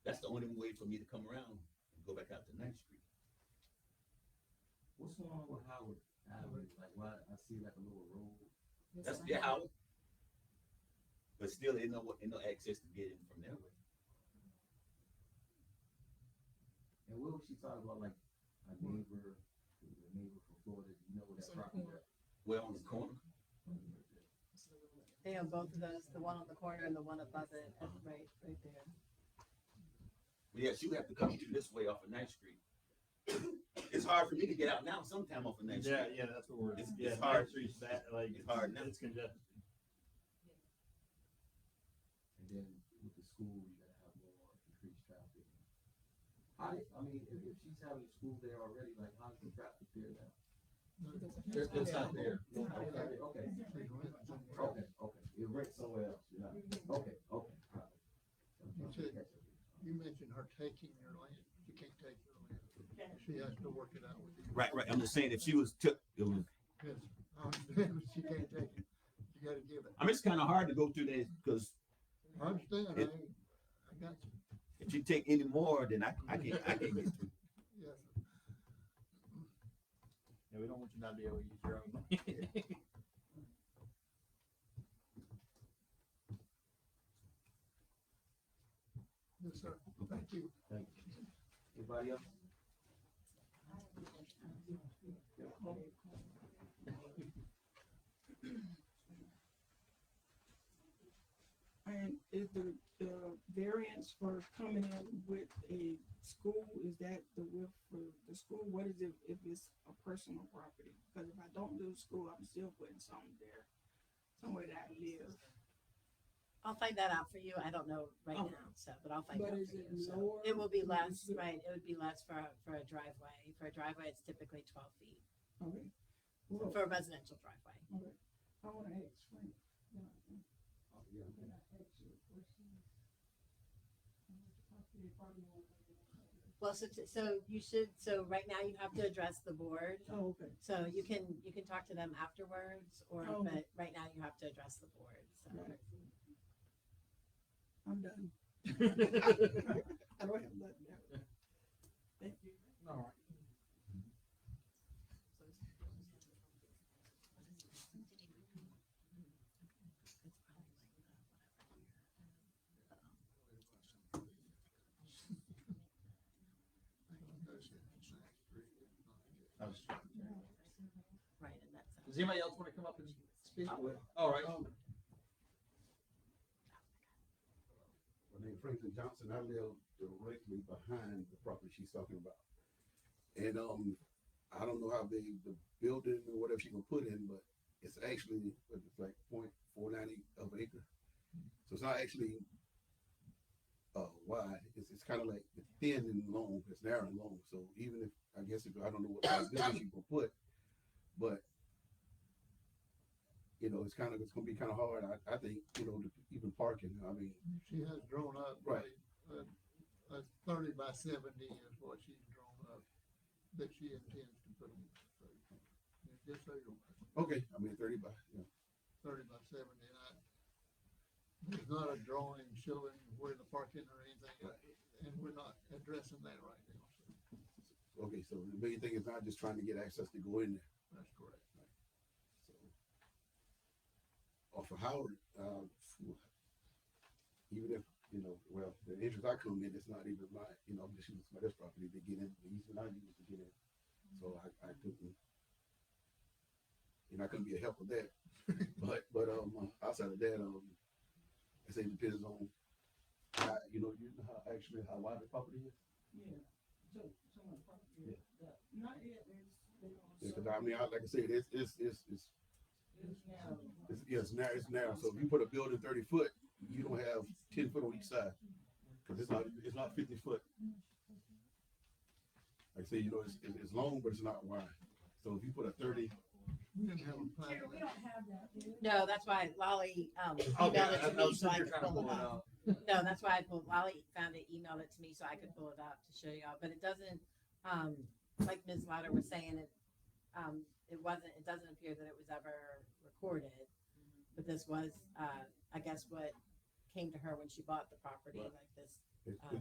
Speaker 13: That's the only way for me to come around and go back out to 9th Street.
Speaker 4: What's going on with Howard Avenue? Like, why I see like a little road.
Speaker 13: That's their house. But still, ain't no access to get in from their way.
Speaker 4: And what was she talking about? Like a neighbor from Florida. You know where that property is?
Speaker 13: Well, on the corner.
Speaker 6: They have both of those, the one on the corner and the one above it, right there.
Speaker 13: Yeah, she would have to come through this way off of 9th Street. It's hard for me to get out now sometime off of 9th Street.
Speaker 2: Yeah, that's what we're,
Speaker 13: It's
Speaker 2: yeah,
Speaker 13: hard.
Speaker 2: Ninth Street's that, like,
Speaker 13: It's hard now.
Speaker 2: it's congested.
Speaker 4: And then with the school, you gotta have more increased traffic. I mean, if she's having school there already, like how's the traffic there now?
Speaker 2: It's not there.
Speaker 4: Okay. It went somewhere else. Yeah. Okay. All right.
Speaker 1: You mentioned her taking your land. She can't take your land. She has to work it out with you.
Speaker 13: Right. I'm just saying, if she was took, it was.
Speaker 1: Yes, I understand, but she can't take it. You gotta give it.
Speaker 13: I mean, it's kind of hard to go through this because
Speaker 1: I understand, I got you.
Speaker 13: if you take any more, then I can't get through.
Speaker 1: Yes.
Speaker 2: Yeah, we don't want you not to be able to use your own money.
Speaker 1: Yes, sir. Thank you.
Speaker 4: Thank you. Anybody else?
Speaker 11: And is the variance for coming in with a school, is that the width for the school? What is it if it's a personal property? Because if I don't do school, I'm still putting something there, somewhere that I live.
Speaker 6: I'll find that out for you. I don't know right
Speaker 11: Okay.
Speaker 6: now, so, but I'll find
Speaker 11: But
Speaker 6: out
Speaker 11: is
Speaker 6: for
Speaker 11: it
Speaker 6: you. So
Speaker 11: lower?
Speaker 6: it will be less,
Speaker 11: Is it-
Speaker 6: right? It would be less for a driveway. For a driveway, it's typically 12 feet.
Speaker 11: Okay. Well,
Speaker 6: For a residential driveway.
Speaker 11: okay. I wanna ask Frank.
Speaker 4: Yeah.
Speaker 11: Can I ask you a question? You probably won't-
Speaker 6: Well, so you should, so right now you have to address the board.
Speaker 11: Oh, okay.
Speaker 6: So you can talk to them afterwards, or,
Speaker 11: Oh.
Speaker 6: but right now you have to address the board, so.
Speaker 11: Right. I'm done. I don't have nothing else. Thank you.
Speaker 2: All right.
Speaker 6: Right, and that's.
Speaker 2: Does anybody else want to come up and speak?
Speaker 4: I will.
Speaker 2: All right.
Speaker 14: My name is Franklin Johnson. I live directly behind the property she's talking about. And I don't know how big the building or whatever she's gonna put in, but it's actually it's like 0.490 of an acre. So it's not actually wide. It's kind of like it's thin and long. It's narrow and long. So even if I guess if I don't know what size building she's gonna put, but you know, it's gonna be kind of hard. I think, you know, even parking. I mean,
Speaker 1: She has drawn up.
Speaker 14: Right.
Speaker 1: A 30 by 70 is what she's drawn up that she intends to put in. So, just so you're aware.
Speaker 14: okay. I mean, 30 by, yeah.
Speaker 1: 30 by 70, and there's not a drawing showing where the parking or anything, and we're not addressing that right now. So
Speaker 14: Okay, so the main thing is not just trying to get access to go in there.
Speaker 1: that's correct.
Speaker 14: So, for Howard, even if, you know, well, the entrance I come in, it's not even my, you know, I'm just using somebody's property to get in, the easement I use to get in. So I couldn't, you know, I couldn't be a help with that. But outside of that, I say it depends on, how, you know how actually how wide the property is.
Speaker 11: Yeah. So my property, not yet,
Speaker 14: Because I mean, like I said, it's
Speaker 11: narrow.
Speaker 14: it's narrow. So if you put a building 30 foot, you don't have 10 foot on each side, because it's not 50 foot. Like I say, you know, it's long, but it's not wide. So if you put a 30,
Speaker 1: We didn't have a plan.
Speaker 8: Here, we don't have that, do we?
Speaker 6: No, that's why Lolly,
Speaker 2: Okay,
Speaker 6: emailed it to
Speaker 2: I
Speaker 6: me
Speaker 2: was
Speaker 6: so I
Speaker 2: thinking
Speaker 6: could
Speaker 2: you're trying to
Speaker 6: pull it
Speaker 2: pull it
Speaker 6: up.
Speaker 2: up.
Speaker 6: No, that's why Lolly found it, emailed it to me so I could pull it up to show y'all, but it doesn't, like Ms. Lauder was saying, it doesn't appear that it was ever recorded. But this was, I guess what came to her when she bought the property,
Speaker 14: Right.
Speaker 6: like this.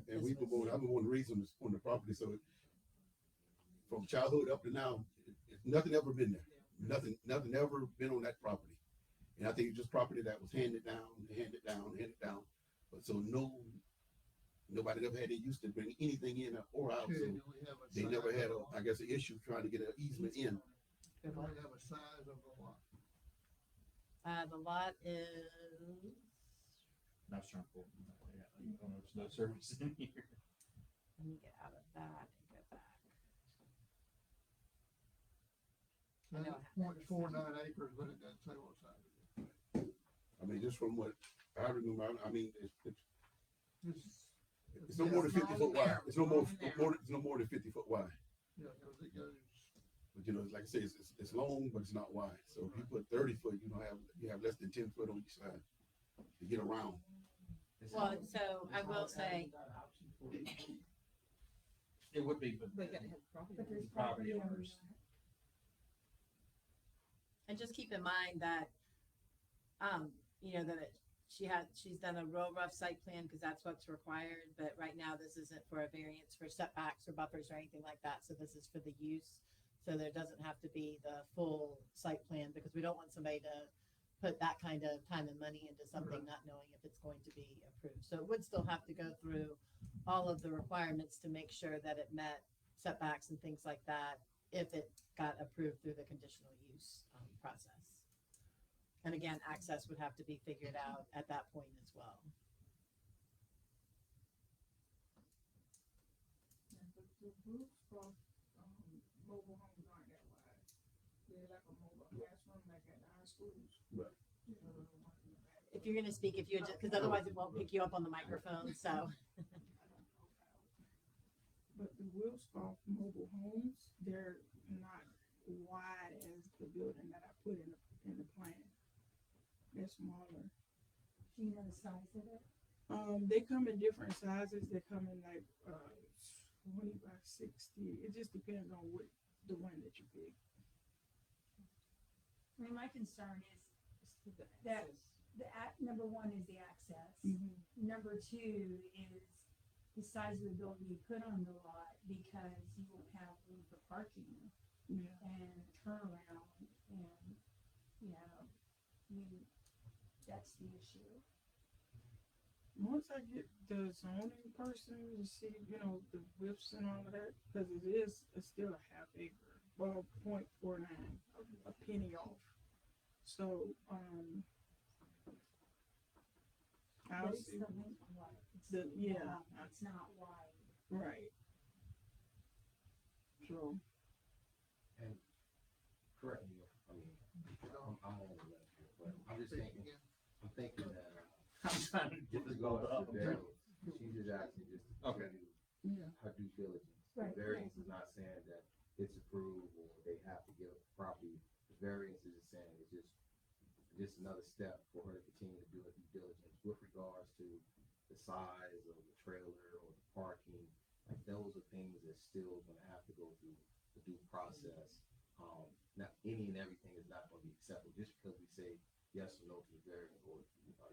Speaker 14: and we've been going, I've been wanting reasons on the property. So from childhood up to now, nothing ever been there. Nothing ever been on that property. And I think it's just property that was handed down. But so nobody ever had a use to bring anything in or out. So
Speaker 1: Should we have a
Speaker 14: they never
Speaker 1: size
Speaker 14: had
Speaker 1: of
Speaker 14: I guess, an issue trying to get an easement in.
Speaker 1: We have a size of the lot.
Speaker 6: The lot is,
Speaker 2: I was trying to pull. Yeah, I don't know, there's no service in here.
Speaker 6: let me get out of that and go back. I know I have
Speaker 1: 0.49 acres, but it doesn't say what size it is.
Speaker 14: I mean, just from what I remember, I mean,
Speaker 1: It's,
Speaker 14: it's no more than 50 foot wide. It's no more than 50 foot wide.
Speaker 1: yeah, because it goes,
Speaker 14: But you know, like I say, it's long, but it's not wide. So if you put 30 foot, you have less than 10 foot on each side to get around.
Speaker 6: Well, so I will say,
Speaker 2: It would be, but
Speaker 8: But there's
Speaker 2: property owners.
Speaker 6: and just keep in mind that, you know, that she's done a real rough site plan because that's what's required, but right now this isn't for a variance for setbacks or buffers or anything like that, so this is for the use. So there doesn't have to be the full site plan because we don't want somebody to put that kind of time and money into something not knowing if it's going to be approved. So it would still have to go through all of the requirements to make sure that it met setbacks and things like that if it got approved through the conditional use process. And again, access would have to be figured out at that point as well.
Speaker 11: The roofs for, mobile homes aren't that wide. They're like a mobile classroom like at our schools.
Speaker 14: Right.
Speaker 6: If you're gonna speak, if you, because otherwise it won't pick you up on the microphone, so.
Speaker 11: But the roofs for mobile homes, they're not wide as the building that I put in the plan. They're smaller.
Speaker 8: Do you know the size of it?
Speaker 11: They come in different sizes. They come in like 20 by 60. It just depends on the one that you pick.
Speaker 8: I mean, my concern is that number one is the access. Number two is the size of the building you put on the lot because you won't have room for parking and turnaround and, you know, that's the issue.
Speaker 11: Once I get the zoning person to see, you know, the whips and all of that, because it's still a half acre. 0.49, a penny off. So, I'll
Speaker 8: But it's
Speaker 11: see,
Speaker 8: the length of what, it's
Speaker 11: The- yeah,
Speaker 8: long,
Speaker 11: I-
Speaker 8: it's not wide.
Speaker 11: right. So,
Speaker 4: And correct me if, I mean, I'm on the left here, but I'm just thinking, that,
Speaker 2: I'm trying to get this rolled up.
Speaker 4: she's just asking just to
Speaker 2: Okay.
Speaker 4: do
Speaker 11: yeah,
Speaker 4: her due diligence.
Speaker 8: Right,
Speaker 4: The variance is not saying that it's approved or they have to get a property. The variance is just saying it's just another step for her to continue to do her due diligence with regards to the size of the trailer or the parking. Like those are things that still gonna have to go through the due process. Not any and everything is not gonna be acceptable just because we say yes or no to the variance or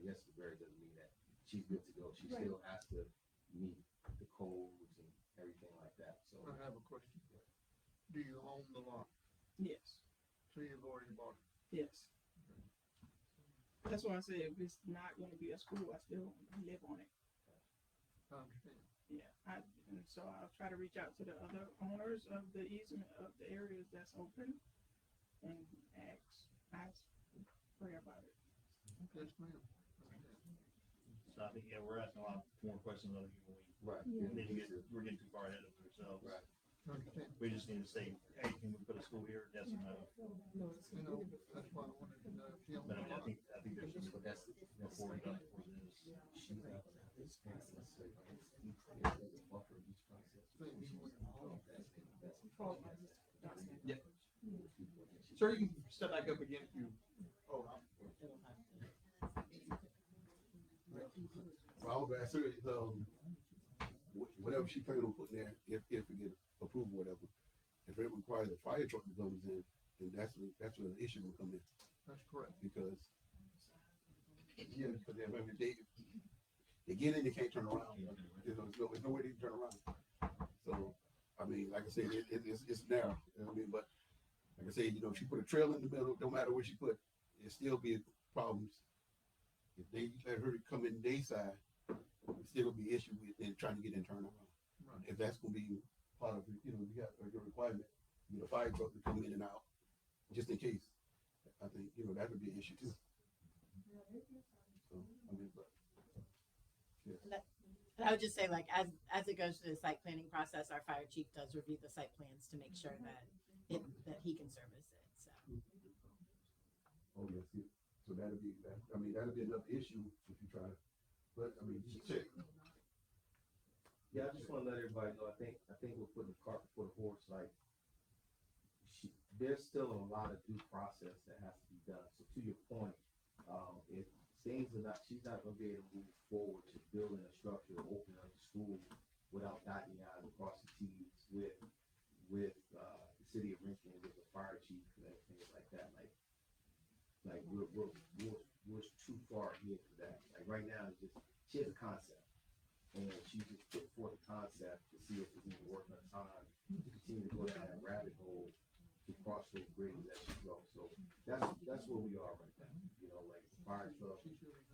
Speaker 4: yes to the variance doesn't mean that she's good to go. She
Speaker 8: Right.
Speaker 4: still has to meet the codes and everything like that, so.
Speaker 1: I have a question. Do you own the lot?
Speaker 11: yes,
Speaker 1: So you've already bought it?
Speaker 11: yes. That's why I said if it's not gonna be a school, I still live on it.
Speaker 1: I understand.
Speaker 11: Yeah, and so I'll try to reach out to the other owners of the easement of the areas that's open and ask, pray about it.
Speaker 1: Yes, ma'am.
Speaker 2: So I think, yeah, we're asking a lot more questions than we
Speaker 4: Right.
Speaker 8: Yeah.
Speaker 2: need to get, we're getting too far ahead of ourselves.
Speaker 4: Right.
Speaker 1: Understand.
Speaker 2: We just need to say, hey, can we put a school here? Yes or no?
Speaker 1: You know, that's why I wanted to know if you own
Speaker 2: But
Speaker 1: the
Speaker 2: I mean,
Speaker 1: lot.
Speaker 2: I think there's just,
Speaker 4: But that's
Speaker 2: before we go for this.
Speaker 4: she's not gonna have this process, so it's a buffer in each process.
Speaker 2: Yeah. Sir, you can step back up again if you,
Speaker 14: Well, I was gonna ask her, whatever she planning on putting there, if it get approved, whatever, if it requires a fire truck to comes in, then that's where the issue will come in,
Speaker 1: That's correct.
Speaker 14: because, yeah, because they get in, they can't turn around, there's no way they can turn around. So, I mean, like I said, it's narrow, you know what I mean, but, like I said, if she put a trail in the middle, no matter where she put, it still be problems. If they let her come in their side, it still be issue with and trying to get in turn around.
Speaker 1: Right.
Speaker 14: If that's gonna be part of, you got your requirement, a fire truck to come in and out, just in case. I think, that would be an issue too. So, I mean, but,
Speaker 6: And I would just say, like, as it goes through the site planning process, our fire chief does review the site plans to make sure that he can service it, so.
Speaker 14: oh, yes, so that'll be another issue if you try, but, I mean, just check.
Speaker 4: Yeah, I just wanna let everybody know, I think we're putting the cart before the horse, like, there's still a lot of due process that has to be done, so to your point, if things are not, she's not gonna be able to move forward to building a structure or opening up a school without dotting the i's and crossing t's with, the city of Richmond, with the fire chief and things like that, like we're too far ahead for that, like right now, it's just, she has a concept. And she just put forth a concept to see if it's even worth her time to continue to go down that rabbit hole to cross those bridges as she goes. So that's where we are right now. Like fire truck,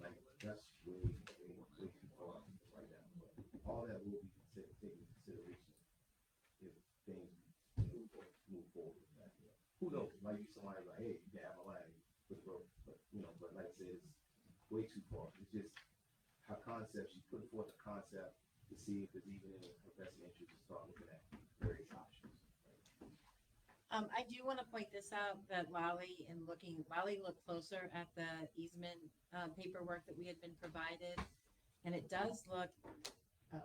Speaker 4: like that's way too far right now. But all that will be taken into consideration if things move forward with that. Who knows? Might be somebody like, hey, you can have a lag with road, but like I said, it's way too far. It's just her concept, she's putting forth a concept to see if it's even in her best interest to start looking at various options.
Speaker 6: I do want to point this out, that Lally looked closer at the easement paperwork that we had been provided, and it does look, oh.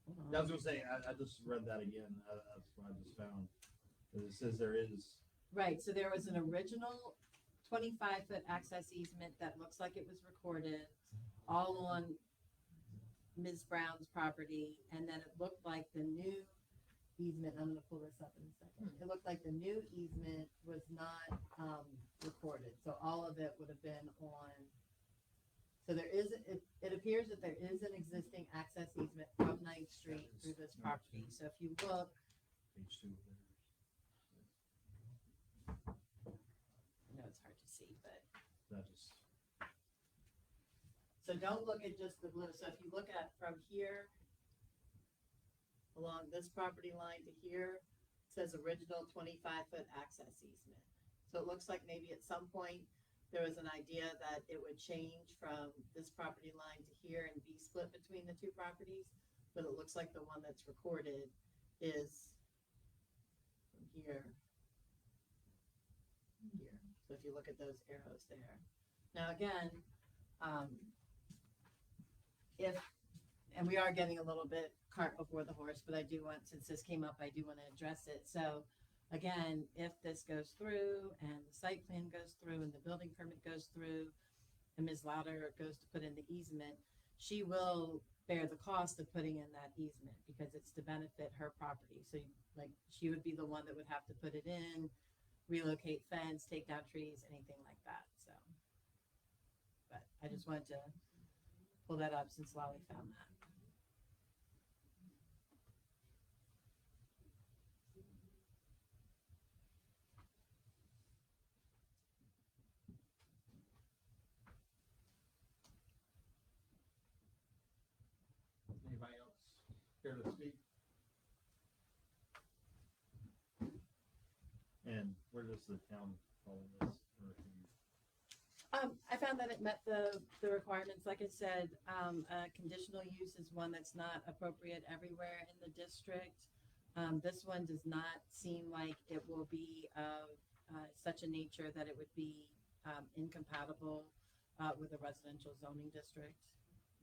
Speaker 6: Hold
Speaker 2: I
Speaker 6: on.
Speaker 2: was gonna say, I just read that again, that's what I just found. 'Cause it says there is,
Speaker 6: Right, so there was an original 25-foot access easement that looks like it was recorded all on Ms. Brown's property, and then it looked like the new easement, I'm gonna pull this up in a second. It looked like the new easement was not recorded, so all of it would have been on. So there is, it appears that there is an existing access easement from 9th Street through this property, so if you look,
Speaker 2: page 2 of theirs.
Speaker 6: I know it's hard to see, but.
Speaker 2: That just,
Speaker 6: So don't look at just the blue. So if you look at from here along this property line to here, says original 25-foot access easement. So it looks like maybe at some point, there was an idea that it would change from this property line to here and be split between the two properties. But it looks like the one that's recorded is from here. Here. So if you look at those arrows there. Now again, and we are getting a little bit cart before the horse, but I do want, since this came up, I do want to address it. So again, if this goes through and the site plan goes through and the building permit goes through and Ms. Louder goes to put in the easement, she will bear the cost of putting in that easement because it's to benefit her property. So like she would be the one that would have to put it in, relocate fence, take down trees, anything like that. So, but I just wanted to pull that up since Lolly found that.
Speaker 2: Anybody else care to speak? And where does the town fall in this? Or if you-
Speaker 6: I found that it met the requirements. Like I said, conditional use is one that's not appropriate everywhere in the district. This one does not seem like it will be of such a nature that it would be incompatible with a residential zoning district,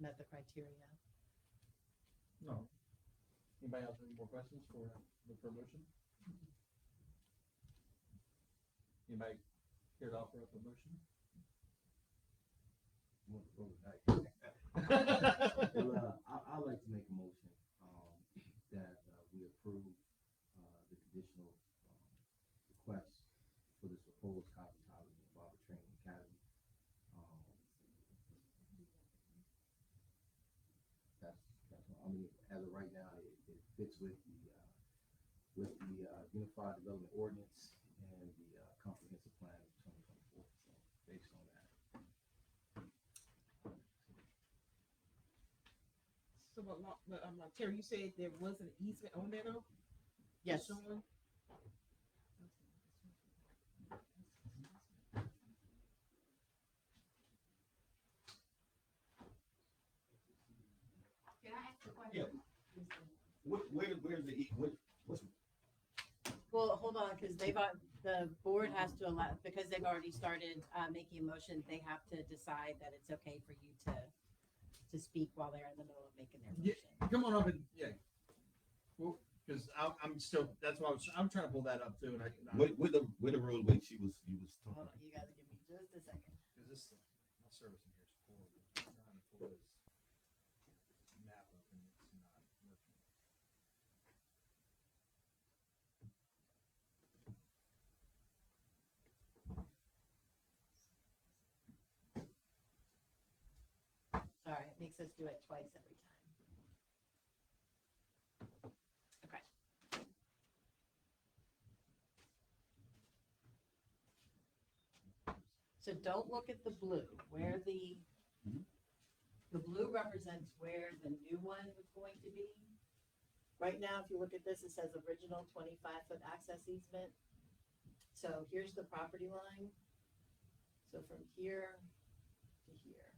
Speaker 6: met the criteria.
Speaker 2: No. Anybody else have any more questions for the promotion? Anybody care to offer up a motion?
Speaker 4: You want to vote tonight? Well, I'd like to make a motion, that, we approve, the conditional, request for this proposed cosmetology and barber training academy. I mean, as of right now, it fits with the Unified Development Ordinance and the, comprehensive plan of 2024, so based on that.
Speaker 11: So, but Terry, you said there was an easement on there though?
Speaker 6: Yes.
Speaker 11: Showing?
Speaker 9: Can I ask a question?
Speaker 13: Yeah. Where's the, what's,
Speaker 6: Well, hold on, because the board has to allow, because they've already started making a motion, they have to decide that it's okay for you to speak while they're in the middle of making their
Speaker 2: Yeah,
Speaker 6: motion.
Speaker 2: come on up and, yeah. Well, because I'm still, that's why I'm trying to pull that up too, and
Speaker 13: with the roadway you was
Speaker 6: Hold
Speaker 13: talking.
Speaker 6: on, you gotta give me just a second.
Speaker 2: Cause this, my service in here is horrible. I'm trying to pull this map up and it's not working.
Speaker 6: Sorry, it makes us do it twice every time. Okay. So don't look at the blue, where
Speaker 13: Mhm.
Speaker 6: the blue represents where the new one was going to be. Right now, if you look at this, it says original 25-foot access easement. So here's the property line. So from here to here.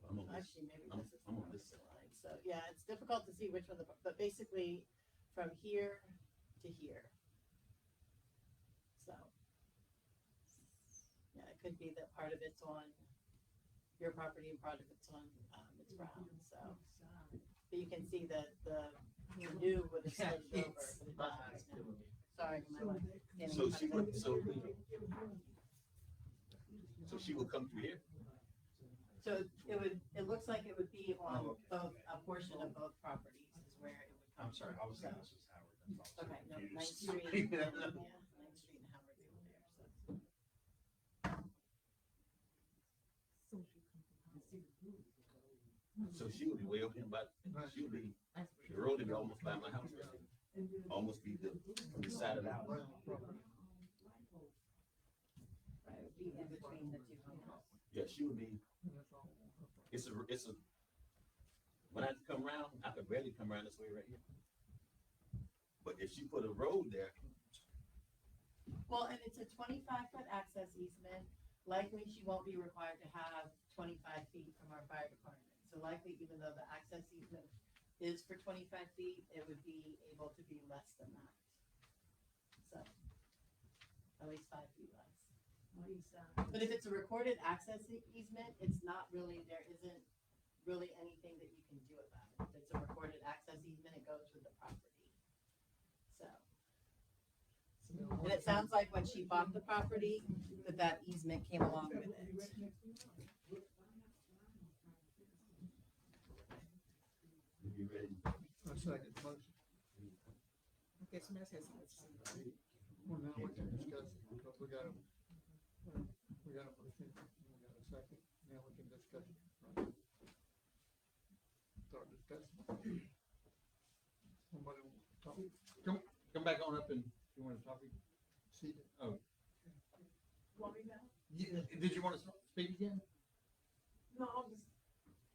Speaker 13: I'm on this,
Speaker 6: Actually, maybe
Speaker 13: I'm-
Speaker 6: this is the
Speaker 13: I'm on
Speaker 6: property
Speaker 13: this side.
Speaker 6: line. So, yeah, it's difficult to see which one, but basically from here to here. So, yeah, it could be that part of it's on your property and part of it's on, it's Brown, so. But you can see that the new would have slid over, but it doesn't. Sorry, my wife. standing
Speaker 13: So
Speaker 6: in
Speaker 13: she
Speaker 6: front
Speaker 13: would,
Speaker 6: of
Speaker 13: so
Speaker 6: it.
Speaker 13: she would come through here?
Speaker 6: So it looks like it would be on both, a portion of both properties is where it would come.
Speaker 2: I'm sorry, I was
Speaker 6: from.
Speaker 2: thinking this was Howard. That's why I was
Speaker 6: Okay, no,
Speaker 2: confused.
Speaker 6: Ninth Street, yeah, Ninth Street and Howard over there, so.
Speaker 13: So she would be way over here, but she would be, the road would be almost by my house, almost be the side of the house.
Speaker 6: Right, it would be in between the two homes.
Speaker 13: Yeah, she would be, it's a, when I come around, I could barely come around this way right here. But if she put a road there,
Speaker 6: Well, and it's a 25-foot access easement, likely she won't be required to have 25 feet from our fire department. So likely, even though the access easement is for 25 feet, it would be able to be less than that. So, at least 5 feet less. But if it's a recorded access easement, it's not really, there isn't really anything that you can do about it. If it's a recorded access easement, it goes with the property. So, and it sounds like when she bought the property, that easement came along with it.
Speaker 13: you ready?
Speaker 1: A second motion.
Speaker 11: Okay, somebody says something.
Speaker 1: Well, now we can discuss it, because we got a motion, and we got a second, now we can discuss it. Right. Start discussing. Somebody want to talk?
Speaker 2: Come back on up and, you wanna talk?
Speaker 1: See it?
Speaker 2: Oh,
Speaker 11: Want me now?
Speaker 2: did you wanna speak again?
Speaker 11: No, I'm just,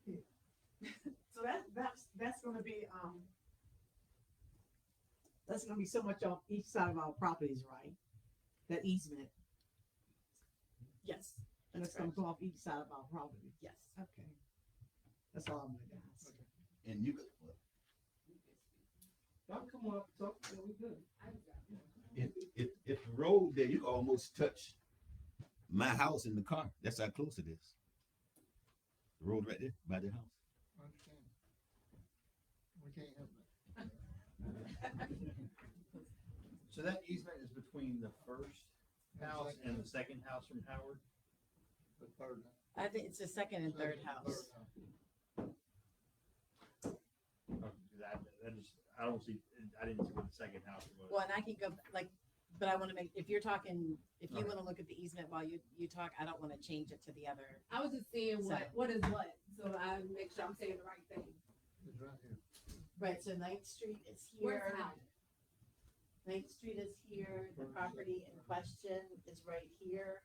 Speaker 11: yeah. So that's gonna be, that's gonna be so much on each side of our properties, right? That easement,
Speaker 6: Yes,
Speaker 11: and
Speaker 6: that's
Speaker 11: it's gonna
Speaker 6: correct.
Speaker 11: go off each side of our property.
Speaker 6: Yes.
Speaker 11: Okay. That's all I'm gonna ask.
Speaker 13: And you could,
Speaker 11: Y'all come up, talk, yeah, we good.
Speaker 13: if the road there, you can almost touch my house in the car. That's how close it is. The road right there by the house.
Speaker 1: I understand. We can't have that.
Speaker 2: So that easement is between the first house and the second house from Howard?
Speaker 1: The third.
Speaker 6: I think it's the second and third house.
Speaker 2: That just, I don't see, I didn't see what the second house was.
Speaker 6: Well, and I can go, like, but I wanna make, if you're talking, if you wanna look at the easement while you talk, I don't wanna change it to the other.
Speaker 15: I was just seeing
Speaker 6: So-
Speaker 15: what is what, so I make sure I'm saying the right thing.
Speaker 1: It's right here.
Speaker 6: Right, so Ninth Street is
Speaker 15: Where's
Speaker 6: here.
Speaker 15: Howard?
Speaker 6: Ninth Street is here, the property in question is right here.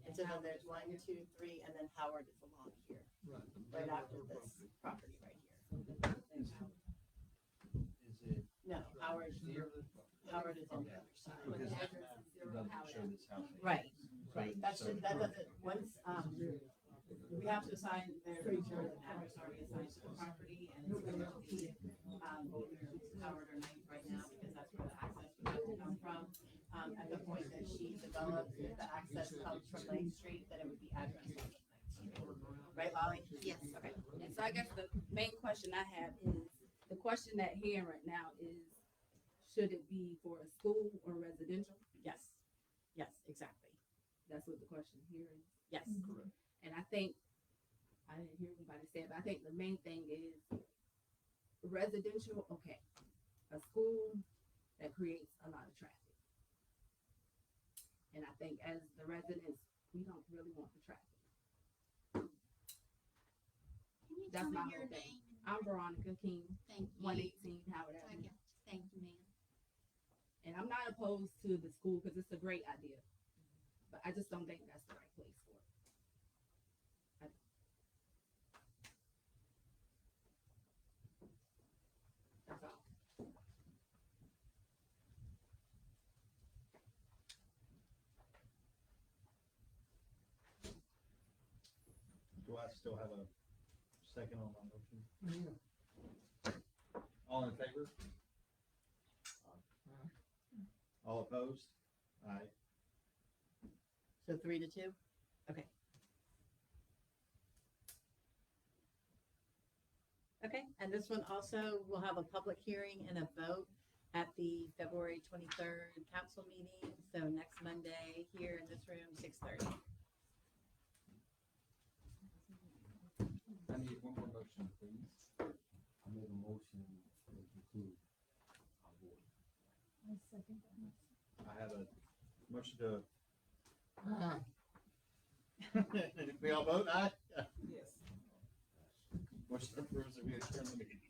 Speaker 6: And so then there's 1, 2, 3, and then Howard is along here,
Speaker 1: Right.
Speaker 6: right after this property right here.
Speaker 2: Is it
Speaker 6: No, Howard,
Speaker 2: near
Speaker 6: Howard is on the other side.
Speaker 2: Because
Speaker 15: The
Speaker 2: that
Speaker 15: address
Speaker 2: map
Speaker 15: is zero
Speaker 2: doesn't
Speaker 15: Howard.
Speaker 2: show this house.
Speaker 6: Right, right, that should, that doesn't, once, we have to assign, there's an address already assigned to the property, and it's going to be, either Howard or Ninth right now, because that's where the access would have to come from. At the point that she develops, if the access comes from Ninth Street, then it would be addressed on Ninth Street. Right, Lolly?
Speaker 15: Yes. Okay. And so I guess the main question I have is, the question at hand right now is, should it be for a school or residential?
Speaker 6: Yes, yes, exactly,
Speaker 15: That's what the question here is.
Speaker 6: yes.
Speaker 1: Correct.
Speaker 15: And I think, I didn't hear anybody say it, but I think the main thing is residential, okay. A school that creates a lot of traffic. And I think as the residents, we don't really want the traffic.
Speaker 9: Can you tell
Speaker 15: That's
Speaker 9: me
Speaker 15: my
Speaker 9: your
Speaker 15: whole thing.
Speaker 9: name?
Speaker 15: I'm Veronica King,
Speaker 9: Thank you.
Speaker 15: 118 Howard
Speaker 9: I
Speaker 15: Avenue.
Speaker 9: got you. Thank you, ma'am.
Speaker 15: And I'm not opposed to the school because it's a great idea. But I just don't think that's the right place for it. That's all.
Speaker 2: Do I still have a second on my motion?
Speaker 1: Yeah.
Speaker 2: All in favor? All opposed? Aye.
Speaker 6: So 3-2? Okay. Okay, and this one also will have a public hearing and a vote at the February 23rd council meeting, so next Monday here in this room, 6:30.
Speaker 2: I need one more motion, please.
Speaker 4: I made a motion to conclude our board.
Speaker 2: I have a motion to,
Speaker 1: Ah,
Speaker 2: we all vote aye?
Speaker 11: Yes.
Speaker 2: Motion approves, and we adjourn the meeting.